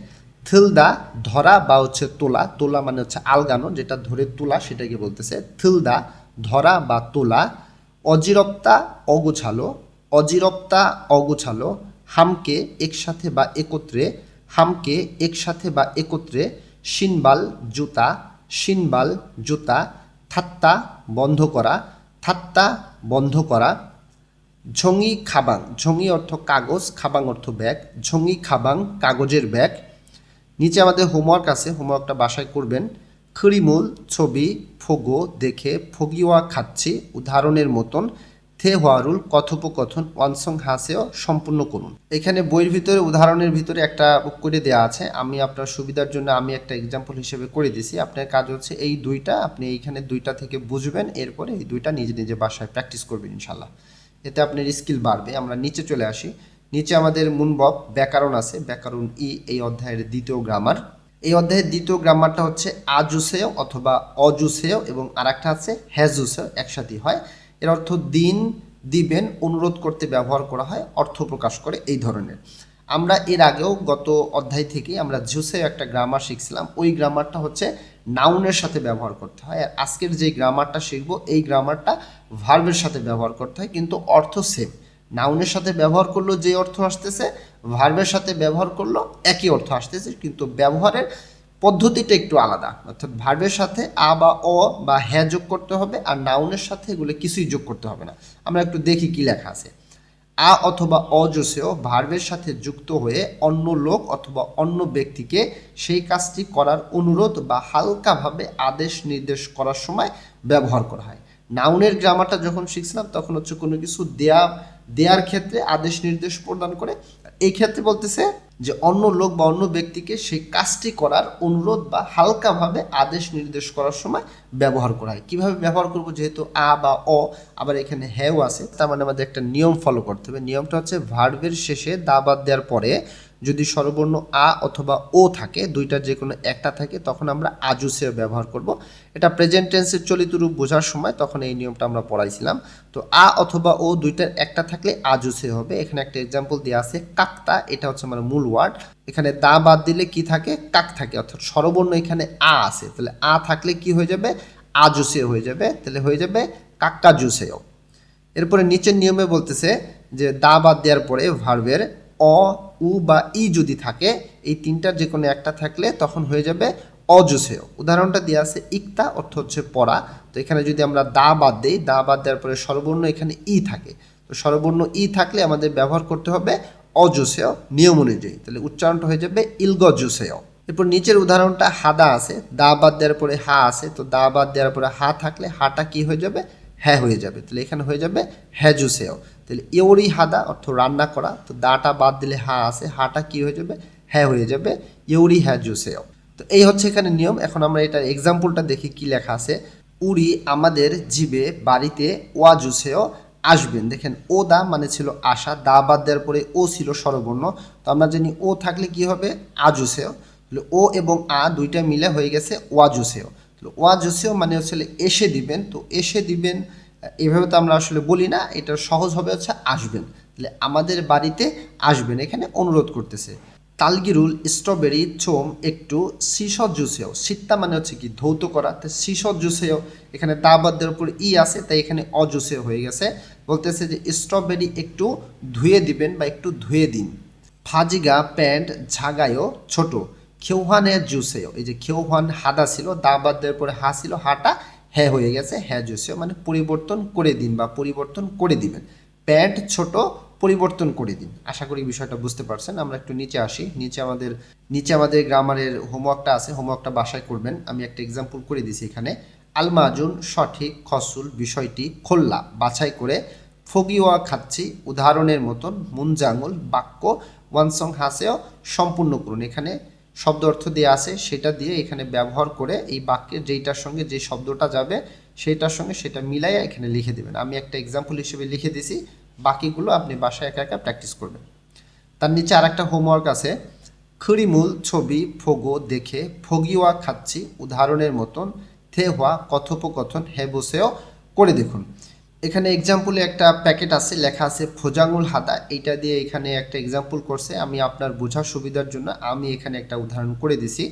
Speaker 1: থিলদা ধরা বা হচ্ছে তোলা, তোলা মানে হচ্ছে আলগানো, যেটা ধরে তোলা সেটাকে বলতেছে থিলদা, ধরা বা তোলা। অজিরপ্তা অগোছালো, অজিরপ্তা অগোছালো। হামকে একসাথে বা একত্রে, হামকে একসাথে বা একত্রে। শিনবাল জুতা, শিনবাল জুতা। থাত্তা বন্ধ করা, থাত্তা বন্ধ করা। ঝঙি খাবাং, ঝঙি অর্থ কাগজ, খাবাং অর্থ ব্যাগ। ঝঙি খাবাং কাগজের ব্যাগ। নিচে আমাদের হোমওয়ার্ক আছে, হোমওয়ার্কটা বাসায় করবেন। খড়িমূল ছবি, ফোগো দেখে, ফগিওয়া খাচ্ছি উদাহরণের মতন। থে হোয়ারুল কথোপকথন, ওয়ানসং হাসেও সম্পূর্ণ করুন। এখানে বইয়ের ভিতরে উদাহরণের ভিতরে একটা করে দেওয়া আছে, আমি আপনার সুবিধার জন্য আমি একটা এক্সাম্পল হিসেবে করে দিছি। আপনার কাজ হচ্ছে এই দুইটা, আপনি এইখানে দুইটা থেকে বুঝবেন, এরপরে এই দুইটা নিজে নিজে বাসায় প্র্যাকটিস করবেন ইনশাল্লাহ, এতে আপনার স্কিল বাড়বে। আমরা নিচে চলে আসি, নিচে আমাদের মুনবব ব্যাকরণ আছে, ব্যাকরণ ই, এই অধ্যায়ের দ্বিতীয় গ্রামার। এই অধ্যায়ের দ্বিতীয় গ্রামারটা হচ্ছে আজুসেয় অথবা অজুসেয় এবং আরেকটা আছে হ্যাজুসেয়, একসাথেই হয়। এর অর্থ দিন, দিবেন, অনুরোধ করতে ব্যবহার করা হয়, অর্থ প্রকাশ করে এই ধরনের। আমরা এর আগেও গত অধ্যায় থেকে আমরা জুসেয় একটা গ্রামার শিখছিলাম, ওই গ্রামারটা হচ্ছে নাউনের সাথে ব্যবহার করতে হয়। আর আজকের যে গ্রামারটা শিখবো এই গ্রামারটা ভার্বের সাথে ব্যবহার করতে হয়, কিন্তু অর্থ সেম। নাউনের সাথে ব্যবহার করলেও যে অর্থ আসতেছে, ভার্বের সাথে ব্যবহার করলেও একই অর্থ আসতেছে, কিন্তু ব্যবহারের পদ্ধতিটা একটু আলাদা। অর্থাৎ ভার্বের সাথে আ বা অ বা হ্যাঁ যোগ করতে হবে, আর নাউনের সাথে এগুলো কিছুই যোগ করতে হবে না। আমরা একটু দেখি কি লেখা আছে। আ অথবা অজসেয় ভার্বের সাথে যুক্ত হয়ে অন্য লোক অথবা অন্য ব্যক্তিকে সেই কাজটি করার অনুরোধ বা হালকাভাবে আদেশ নির্দেশ করার সময় ব্যবহার করা হয়। নাউনের গ্রামারটা যখন শিখছিলাম তখন হচ্ছে কোনো কিছু দেয়ার ক্ষেত্রে আদেশ নির্দেশ প্রদান করে। এই ক্ষেত্রে বলতেছে যে অন্য লোক বা অন্য ব্যক্তিকে সেই কাজটি করার অনুরোধ বা হালকাভাবে আদেশ নির্দেশ করার সময় ব্যবহার করা হয়। কীভাবে ব্যবহার করব, যেহেতু আ বা অ আবার এখানে হ্যাও আছে, তার মানে আমাদের একটা নিয়ম ফলো করতে হবে। নিয়মটা হচ্ছে ভার্বের শেষে দা বাদ দেওয়ার পরে যদি স্বরবর্ণ আ অথবা ও থাকে, দুইটার যে কোনো একটা থাকে, তখন আমরা আজুসেও ব্যবহার করব। এটা প্রেজেন্ট টেন্সের চলিত রূপ বোঝার সময় তখন এই নিয়মটা আমরা পড়াইছিলাম। তো আ অথবা ও দুইটার একটা থাকলে আজুসে হবে। এখানে একটা এক্সাম্পল দেওয়া আছে কাকতা, এটা হচ্ছে আমার মূল ওয়ার্ড। এখানে দা বাদ দিলে কি থাকে, কাক থাকে, অর্থাৎ স্বরবর্ণ এখানে আ আছে, তাহলে আ থাকলে কি হয়ে যাবে, আজুসে হয়ে যাবে, তাহলে হয়ে যাবে কাক্কাজুসেও। এরপরে নিচের নিয়মে বলতেছে যে দা বাদ দেওয়ার পরে ভার্বের অ, উ বা ই যদি থাকে, এই তিনটার যে কোনো একটা থাকলে তখন হয়ে যাবে অজুসেয়। উদাহরণটা দেওয়া আছে ইকতা, অর্থ হচ্ছে পড়া। তো এখানে যদি আমরা দা বাদ দিই, দা বাদ দেওয়ার পরে স্বরবর্ণ এখানে ই থাকে, তো স্বরবর্ণ ই থাকলে আমাদের ব্যবহার করতে হবে অজুসেয় নিয়ম অনুযায়ী, তাহলে উচ্চারণটা হয়ে যাবে ইলগজুসেয়। এরপর নিচের উদাহরণটা হাদা আছে, দা বাদ দেওয়ার পরে হা আছে, তো দা বাদ দেওয়ার পরে হা থাকলে হাটা কি হয়ে যাবে, হ্যাঁ হয়ে যাবে, তাহলে এখানে হয়ে যাবে হ্যাজুসেও। তাহলে ইউরি হাদা অর্থ রান্না করা, তো দাটা বাদ দিলে হা আছে, হাটা কি হয়ে যাবে, হ্যাঁ হয়ে যাবে, ইউরি হ্যাজুসেও। তো এই হচ্ছে এখানে নিয়ম। এখন আমরা এটার এক্সাম্পলটা দেখি কি লেখা আছে। উরি আমাদের জীবে বাড়িতে ওয়াজুসেও আসবেন। দেখেন ও দা মানে ছিল আশা, দা বাদ দেওয়ার পরে ও ছিল স্বরবর্ণ, তো আমরা জানি ও থাকলে কি হবে, আজুসেও। তাহলে ও এবং আ দুইটা মিলে হয়ে গেছে ওয়াজুসেও। তাহলে ওয়াজুসেও মানে হচ্ছে এসে দিবেন, তো এসে দিবেন এভাবে তো আমরা আসলে বলি না, এটা সহজ হবে হচ্ছে আসবেন। তাহলে আমাদের বাড়িতে আসবেন, এখানে অনুরোধ করতেছে। তালগিরুল স্ট্রবেরি চোম একটু শিশদ জুসেও, শীতটা মানে হচ্ছে কি ধৌত করা, তো শিশদ জুসেও এখানে দা বাদ দেওয়ার উপর ই আছে, তাই এখানে অজুসেও হয়ে গেছে। বলতেছে যে স্ট্রবেরি একটু ধুয়ে দিবেন বা একটু ধুয়ে দিন। ফাজিগা প্যান্ট ঝাগায়ও ছোট খেউহানের জুসেও, এই যে খেউহান হাদা ছিল, দা বাদ দেওয়ার পরে হা ছিল, হাটা হ্যাঁ হয়ে গেছে, হ্যাঁ জুসেও মানে পরিবর্তন করে দিন বা পরিবর্তন করে দিবেন। প্যান্ট ছোট, পরিবর্তন করে দিন। আশা করি বিষয়টা বুঝতে পারছেন। আমরা একটু নিচে আসি। নিচে আমাদের গ্রামারের হোমওয়ার্কটা আছে, হোমওয়ার্কটা বাসায় করবেন। আমি একটা এক্সাম্পল করে দিছি এখানে। আলমাজুন সঠিক খসুল বিষয়টি খোল্লা বাছাই করে ফগিওয়া খাচ্ছি উদাহরণের মতন মুনজাঙ্গুল বাক্য ওয়ানসং হাসেও সম্পূর্ণ করুন। এখানে শব্দ অর্থ দিয়ে আছে, সেটা দিয়ে এখানে ব্যবহার করে এই বাক্যের যেইটার সঙ্গে যে শব্দটা যাবে সেইটার সঙ্গে সেটা মিলাইয়া এখানে লিখে দেবেন। আমি একটা এক্সাম্পল হিসেবে লিখে দিছি, বাকিগুলো আপনি বাসায় একা একা প্র্যাকটিস করবেন। তার নিচে আর একটা হোমওয়ার্ক আছে। খড়িমূল ছবি ফোগো দেখে ফগিওয়া খাচ্ছি উদাহরণের মতন থে হওয়া কথোপকথন হে বসেও করে দেখুন। এখানে এক্সাম্পলে একটা প্যাকেট আছে, লেখা আছে ফোজাঙ্গুল হাদা, এইটা দিয়ে এখানে একটা এক্সাম্পল করছে। আমি আপনার বোঝার সুবিধার জন্য আমি এখানে একটা উদাহরণ করে দিছি।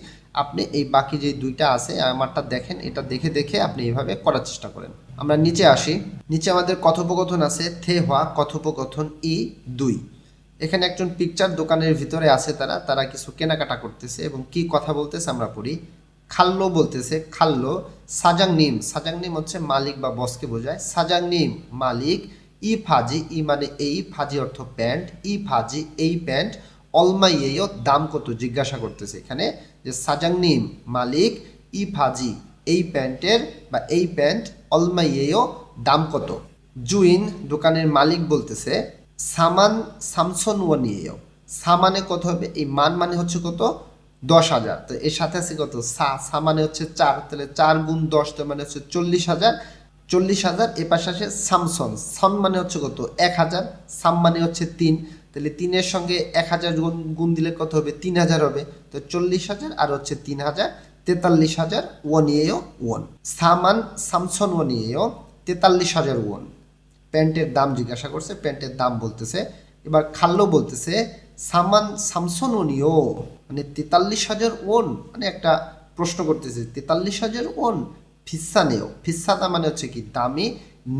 Speaker 1: আপনি এই বাকি যে দুইটা আছে আমারটা দেখেন, এটা দেখে দেখে আপনি এইভাবে করার চেষ্টা করেন। আমরা নিচে আসি। নিচে আমাদের কথোপকথন আছে থে হওয়া কথোপকথন ই 2। এখানে একজন পিকচার দোকানের ভিতরে আছে, তারা কিছু কেনাকাটা করতেছে এবং কি কথা বলতেছে আমরা পড়ি। খাল্লো বলতেছে, খাল্লো সাজাং নিম হচ্ছে মালিক বা বসকে বোঝায়। সাজাং নিম মালিক, ই ফাজি, ই মানে এই, ফাজি অর্থ প্যান্ট, ই ফাজি এই প্যান্ট, অলমাইয়েও দাম কত জিজ্ঞাসা করতেছে এখানে। যে সাজাং নিম মালিক, ই ফাজি এই প্যান্টের বা এই প্যান্ট, অলমাইয়েও দাম কত। জুইন দোকানের মালিক বলতেছে সামান সামসন ওয়ানিয়েও, সামানে কত হবে, এই মান মানে হচ্ছে কত 10,000, তো এর সাথে আছে কত সা মানে হচ্ছে 4, তাহলে 4 গুণ 10 তো মানে হচ্ছে 40,000। এ পাশে আসে সামসন, সন মানে হচ্ছে কত 1000, সাম মানে হচ্ছে 3, তাহলে 3-এর সঙ্গে 1000 গুণ দিলে কত হবে 3000 হবে, তো 40,000 আর হচ্ছে 3000, 43,000 ওয়ানিয়েও ওয়ান। সামান সামসন ওয়ানিয়েও 43,000 ওয়ান। প্যান্টের দাম জিজ্ঞাসা করছে, প্যান্টের দাম বলতেছে। এবার খাল্লো বলতেছে সামান সামসন ওনিও মানে 43,000 ওন, মানে একটা প্রশ্ন করতেছে 43,000 ওন ফিসানেও, ফিসাদা মানে হচ্ছে কি দামি,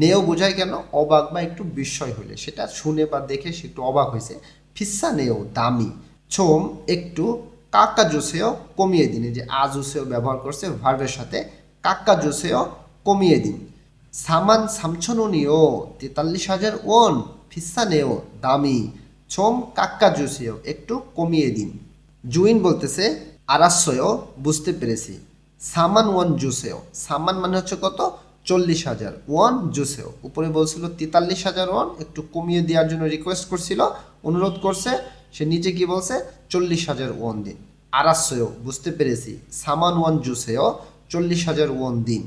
Speaker 1: নেও বোঝায় কেন? অবাক বা একটু বিস্ময় হলে, সেটা শুনে বা দেখে সে একটু অবাক হয়েছে। ফিসা নেও দামি, ছোম একটু, কাক্কা জোসেও কমিয়ে দিন। এই যে আজুসেও ব্যবহার করছে ভার্বের সাথে, কাক্কা জোসেও কমিয়ে দিন। সামান সামছনুনিও 43,000 ওন, ফিসা নেও দামি, ছোম কাক্কা জোসেও একটু কমিয়ে দিন। জুইন বলতেছে আরাসয়ও বুঝতে পেরেছি, সামান ওয়ান জুসেও, সামান মানে হচ্ছে কত? 40,000, ওয়ান জুসেও উপরে বলছিল 43,000 ওয়ান, একটু কমিয়ে দেওয়ার জন্য রিকোয়েস্ট করছিল, অনুরোধ করছে। সে নিচে কি বলছে? 40,000 ওয়ান দিন। আরাসয়ও বুঝতে পেরেছি, সামান ওয়ান জুসেও 40,000 ওয়ান দিন।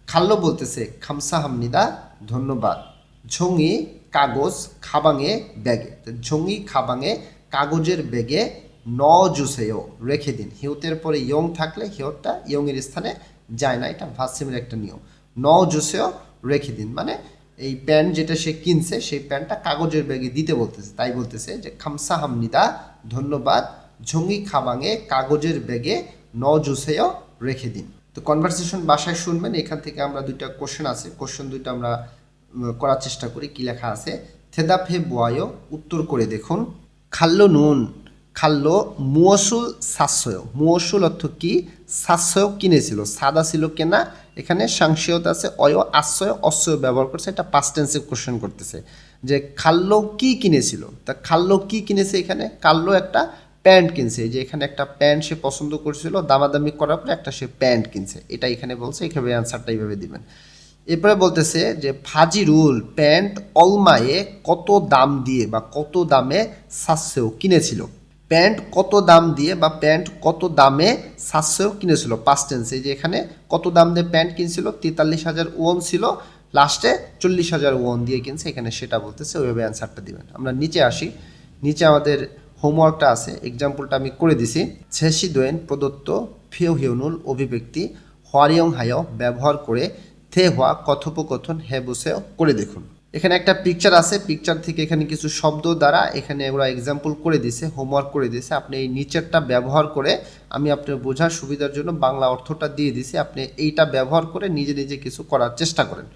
Speaker 1: খাল্লো বলতেছে খামসা হামনিদা ধন্যবাদ, ঝঙ্গি কাগজ খাবাঙে ব্যাগে। তো ঝঙ্গি খাবাঙে কাগজের ব্যাগে ন জুসেও রেখে দিন। হিউতের পরে ইয়ং থাকলে হিউটটা ইয়ংয়ের স্থানে যায় না, এটা ভাসিমের একটা নিয়ম। ন জুসেও রেখে দিন মানে এই প্যান্ট যেটা সে কিনছে সেই প্যান্টটা কাগজের ব্যাগে দিতে বলতেছে, তাই বলতেছে যে খামসা হামনিদা ধন্যবাদ, ঝঙ্গি খাবাঙে কাগজের ব্যাগে ন জুসেও রেখে দিন। তো কনভারসেশন বাসায় শুনবেন, এখান থেকে আমরা দুইটা কোশ্চেন আছে, কোশ্চেন দুইটা আমরা করার চেষ্টা করি। কি লেখা আছে? থেদাফে বোয়ায়, উত্তর করে দেখুন। খাল্লো নুন, খাল্লো মুয়সুল সাতশয়, মুয়সুল অর্থ কি? সাতশয় কিনেছিল, সাদা ছিল কেনা। এখানে সাংশিয়ত আছে, অয় আশ্রয় অশ্রয় ব্যবহার করছে, এটা পাস্ট টেন্সে কোশ্চেন করতেছে যে খাল্লো কি কিনেছিল। তা খাল্লো কি কিনেছে? এখানে কাল্লো একটা প্যান্ট কিনছে, যে এখানে একটা প্যান্ট সে পছন্দ করছিল, দামাদামি করার পরে একটা সে প্যান্ট কিনছে, এটা এখানে বলছে। এখানে অ্যান্সারটা এইভাবে দিবেন। এরপরে বলতেছে যে ফাজিরুল প্যান্ট অলমায়ে কত দাম দিয়ে বা কত দামে সাতশো কিনেছিল। প্যান্ট কত দাম দিয়ে বা প্যান্ট কত দামে সাতশো কিনেছিল, পাস্ট টেন্সে। যে এখানে কত দাম দিয়ে প্যান্ট কিনছিল? 43,000 ওয়ান ছিল, লাস্টে 40,000 ওয়ান দিয়ে কিনছে, এখানে সেটা বলতেছে। ওইভাবে অ্যান্সারটা দিবেন। আমরা নিচে আসি। নিচে আমাদের হোমওয়ার্কটা আছে, এক্সাম্পলটা আমি করে দিছি। ছেসি দোয়েন প্রদত্ত ফিও হিউনুল অভিব্যক্তি হোয়ারিয়ং হায় ব্যবহার করে থে হওয়া কথোপকথন হে বসেও করে দেখুন। এখানে একটা পিকচার আছে, পিকচার থেকে এখানে কিছু শব্দ দ্বারা এখানে ওরা এক্সাম্পল করে দিছে, হোমওয়ার্ক করে দিছে। আপনি এই নিচেরটা ব্যবহার করে, আমি আপনার বোঝার সুবিধার জন্য বাংলা অর্থটা দিয়ে দিছি, আপনি এইটা ব্যবহার করে নিজে নিজে কিছু করার চেষ্টা করেন,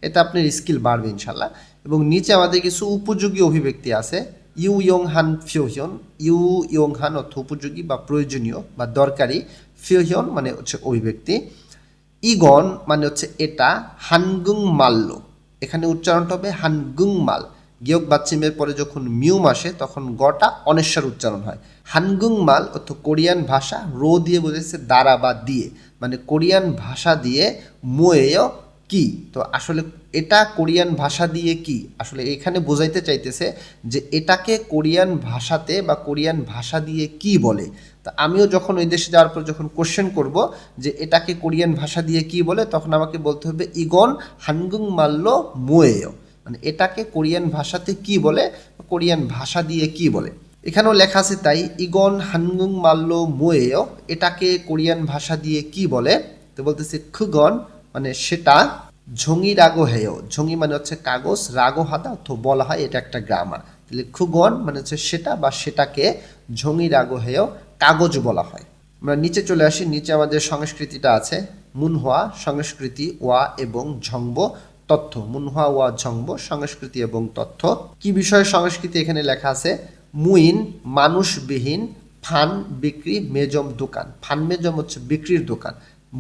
Speaker 1: এতে আপনার স্কিল বাড়বে ইনশাল্লাহ। এবং নিচে আমাদের কিছু উপযোগী অভিব্যক্তি আছে। ইউ ইয়ং হান ফিওহিয়ন, ইউ ইয়ং হান অর্থ উপযোগী বা প্রয়োজনীয় বা দরকারি, ফিওহিয়ন মানে হচ্ছে অভিব্যক্তি। ইগন মানে হচ্ছে এটা, হানগুং মাল্য, এখানে উচ্চারণটা হবে হানগুং মাল। গিয়ক বাচ্চিমের পরে যখন মিউম আসে তখন গটা অনেশ্বর উচ্চারণ হয়। হানগুং মাল অর্থ কোরিয়ান ভাষা, রো দিয়ে বোঝাচ্ছে দ্বারা বা দিয়ে, মানে কোরিয়ান ভাষা দিয়ে মোয়েয় কি। তো আসলে এটা কোরিয়ান ভাষা দিয়ে কি, আসলে এখানে বোঝাইতে চাইতেছে যে এটাকে কোরিয়ান ভাষাতে বা কোরিয়ান ভাষা দিয়ে কি বলে। তা আমিও যখন ওই দেশে যাওয়ার পর যখন কোশ্চেন করব যে এটাকে কোরিয়ান ভাষা দিয়ে কি বলে, তখন আমাকে বলতে হবে ইগন হানগুং মাল্য মোয়েয়, মানে এটাকে কোরিয়ান ভাষাতে কি বলে, কোরিয়ান ভাষা দিয়ে কি বলে। এখানেও লেখা আছে তাই, ইগন হানগুং মাল্য মোয়েয়, এটাকে কোরিয়ান ভাষা দিয়ে কি বলে। তো বলতেছে খুগন মানে সেটা, ঝঙ্গি রাগো হেয়, ঝঙ্গি মানে হচ্ছে কাগজ, রাগো হাদা অর্থ বলা হয়, এটা একটা গ্রামার। তাহলে খুগন মানে হচ্ছে সেটা বা সেটাকে, ঝঙ্গি রাগো হেয় কাগজ বলা হয়। আমরা নিচে চলে আসি। নিচে আমাদের সংস্কৃতিটা আছে। মুনহোয়া সংস্কৃতি, ওয়া এবং ঝংব তথ্য। মুনহোয়া ওয়া ঝংব সংস্কৃতি এবং তথ্য। কি বিষয়ে সংস্কৃতি এখানে লেখা আছে? মুইন মানুষবিহীন ফান বিক্রি মেজম দোকান। ফান মেজম হচ্ছে বিক্রির দোকান।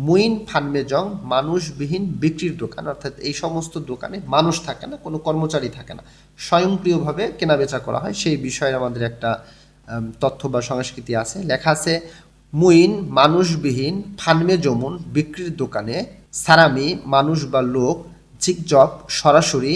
Speaker 1: মুইন ফানমেজং মানুষবিহীন বিক্রির দোকান, অর্থাৎ এই সমস্ত দোকানে মানুষ থাকে না, কোনো কর্মচারী থাকে না, স্বয়ংক্রিয়ভাবে কেনাবেচা করা হয়, সেই বিষয়ে আমাদের একটা তথ্য বা সংস্কৃতি আছে। লেখা আছে মুইন মানুষবিহীন ফানমে জমুন বিক্রির দোকানে, সারামি মানুষ বা লোক, জিকজব সরাসরি,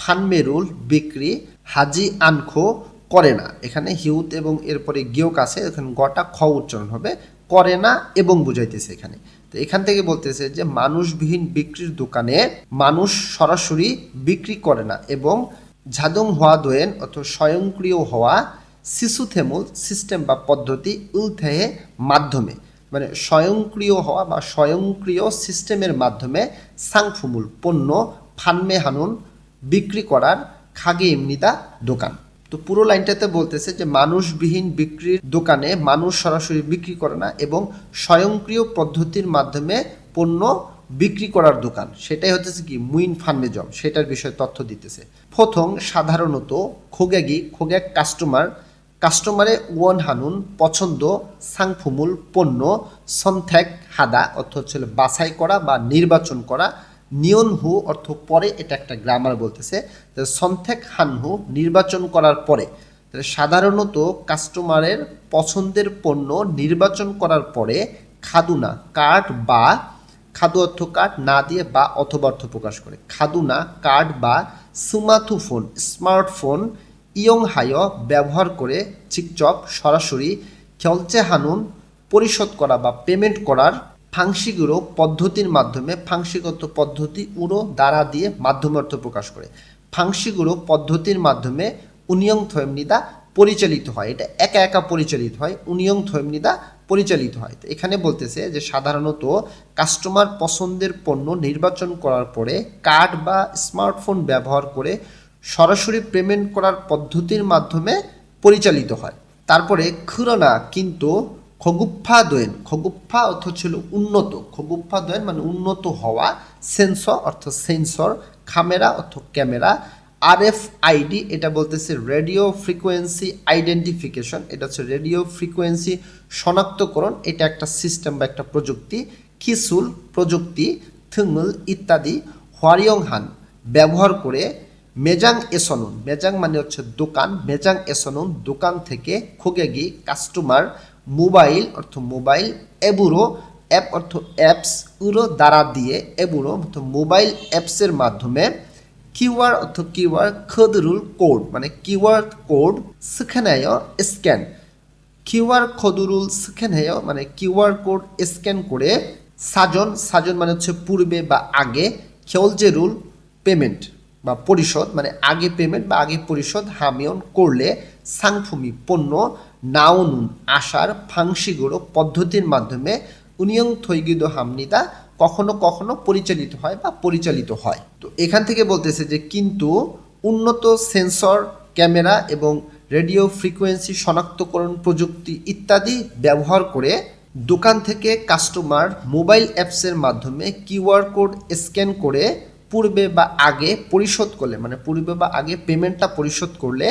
Speaker 1: ফানমেরুল বিক্রি, হাজি আনখো করে না। এখানে হিউত এবং এরপরে গিয়ক আছে, এখানে গটা খ উচ্চারণ হবে, করে না এবং বুঝাইতেছে এখানে। তো এখান থেকে বলতেছে যে মানুষবিহীন বিক্রির দোকানে মানুষ সরাসরি বিক্রি করে না, এবং ঝাদং হওয়া দোয়েন অর্থাৎ স্বয়ংক্রিয় হওয়া, শিশু থেমুল সিস্টেম বা পদ্ধতি, উলথেহে মাধ্যমে, মানে স্বয়ংক্রিয় হওয়া বা স্বয়ংক্রিয় সিস্টেমের মাধ্যমে, সাংফুমুল পণ্য, ফানমে হানুন বিক্রি করার, খাগে এমনিদা দোকান। তো পুরো লাইনটাতে বলতেছে যে মানুষবিহীন বিক্রির দোকানে মানুষ সরাসরি বিক্রি করে না এবং স্বয়ংক্রিয় পদ্ধতির মাধ্যমে পণ্য বিক্রি করার দোকান, সেটাই হচ্ছে কি মুইন ফানমেজম, সেটার বিষয়ে তথ্য দিতেছে। প্রথম সাধারণত খোগেগ কাস্টমারে ওয়ান হানুন পছন্দ সাংফুমুল পণ্য সন্থেক হাদা অর্থ হচ্ছে বাছাই করা বা নির্বাচন করা, নিয়ন হু অর্থ পরে, এটা একটা গ্রামার বলতেছে। সন্থেক হানহু নির্বাচন করার পরে, সাধারণত কাস্টমারের পছন্দের পণ্য নির্বাচন করার পরে খাদুনা কার্ড বা খাদু অর্থ কার্ড না দিয়ে বা অথবা অর্থ প্রকাশ করে, খাদুনা কার্ড বা সুমাথুফোন স্মার্টফোন ইয়ং হায় ব্যবহার করে চিকচক সরাসরি খেলচে হানুন পরিশোধ করা বা পেমেন্ট করার ফাংশিগুলো পদ্ধতির মাধ্যমে, ফাংশিগত পদ্ধতি উড়ো দ্বারা দিয়ে মাধ্যমে অর্থ প্রকাশ করে, ফাংশিগুলো পদ্ধতির মাধ্যমে উনিয়ং থয়েমনিদা পরিচালিত হয়। এটা একা একা পরিচালিত হয়, উনিয়ং থয়েমনিদা পরিচালিত হয়। তো এখানে বলতেছে যে সাধারণত কাস্টমার পছন্দের পণ্য নির্বাচন করার পরে কার্ড বা স্মার্টফোন ব্যবহার করে সরাসরি পেমেন্ট করার পদ্ধতির মাধ্যমে পরিচালিত হয়। তারপরে খুরনা কিন্তু খগুফা অর্থ ছিল উন্নত, খগুফা দোয়েন মানে উন্নত হওয়া, সেন্সর অর্থ সেন্সর, খামেরা অর্থ ক্যামেরা, RFID এটা বলতেছে রেডিও ফ্রিকোয়েন্সি আইডেন্টিফিকেশন, এটা হচ্ছে রেডিও ফ্রিকোয়েন্সি শনাক্তকরণ, এটা একটা সিস্টেম বা একটা প্রযুক্তি, খিসুল প্রযুক্তি, থুংল ইত্যাদি, হোয়ারিয়ংহান ব্যবহার করে মেজাং এসনুন, মেজাং মানে হচ্ছে দোকান, মেজাং এসনুন দোকান থেকে খোগেগি কাস্টমার মোবাইল অর্থ মোবাইল, এবুরো অ্যাপ অর্থ অ্যাপস, উরো দ্বারা দিয়ে এবুরো অর্থ মোবাইল অ্যাপসের মাধ্যমে, কিউআর অর্থ কিউআর, খদরুল কোড মানে কিউআর কোড, সেখানেও স্ক্যান, কিউআর খদরুল সেখানেও মানে কিউআর কোড স্ক্যান করে, সাজন মানে হচ্ছে পূর্বে বা আগে, খেলজেরুল পেমেন্ট বা পরিশোধ মানে আগে পেমেন্ট বা আগে পরিশোধ, হামিয়ন করলে, সাংফুমি পণ্য, নাওনুন আসার, ফাংশিগুলো পদ্ধতির মাধ্যমে, উনিয়ং থৈগিদ হামনিদা কখনো কখনো পরিচালিত হয় বা পরিচালিত হয়। তো এখান থেকে বলতেছে যে কিন্তু উন্নত সেন্সর, ক্যামেরা এবং রেডিও ফ্রিকোয়েন্সি শনাক্তকরণ প্রযুক্তি ইত্যাদি ব্যবহার করে দোকান থেকে কাস্টমার মোবাইল অ্যাপসের মাধ্যমে কিউআর কোড স্ক্যান করে পূর্বে বা আগে পরিশোধ করলে, মানে পূর্বে বা আগে পেমেন্টটা পরিশোধ করলে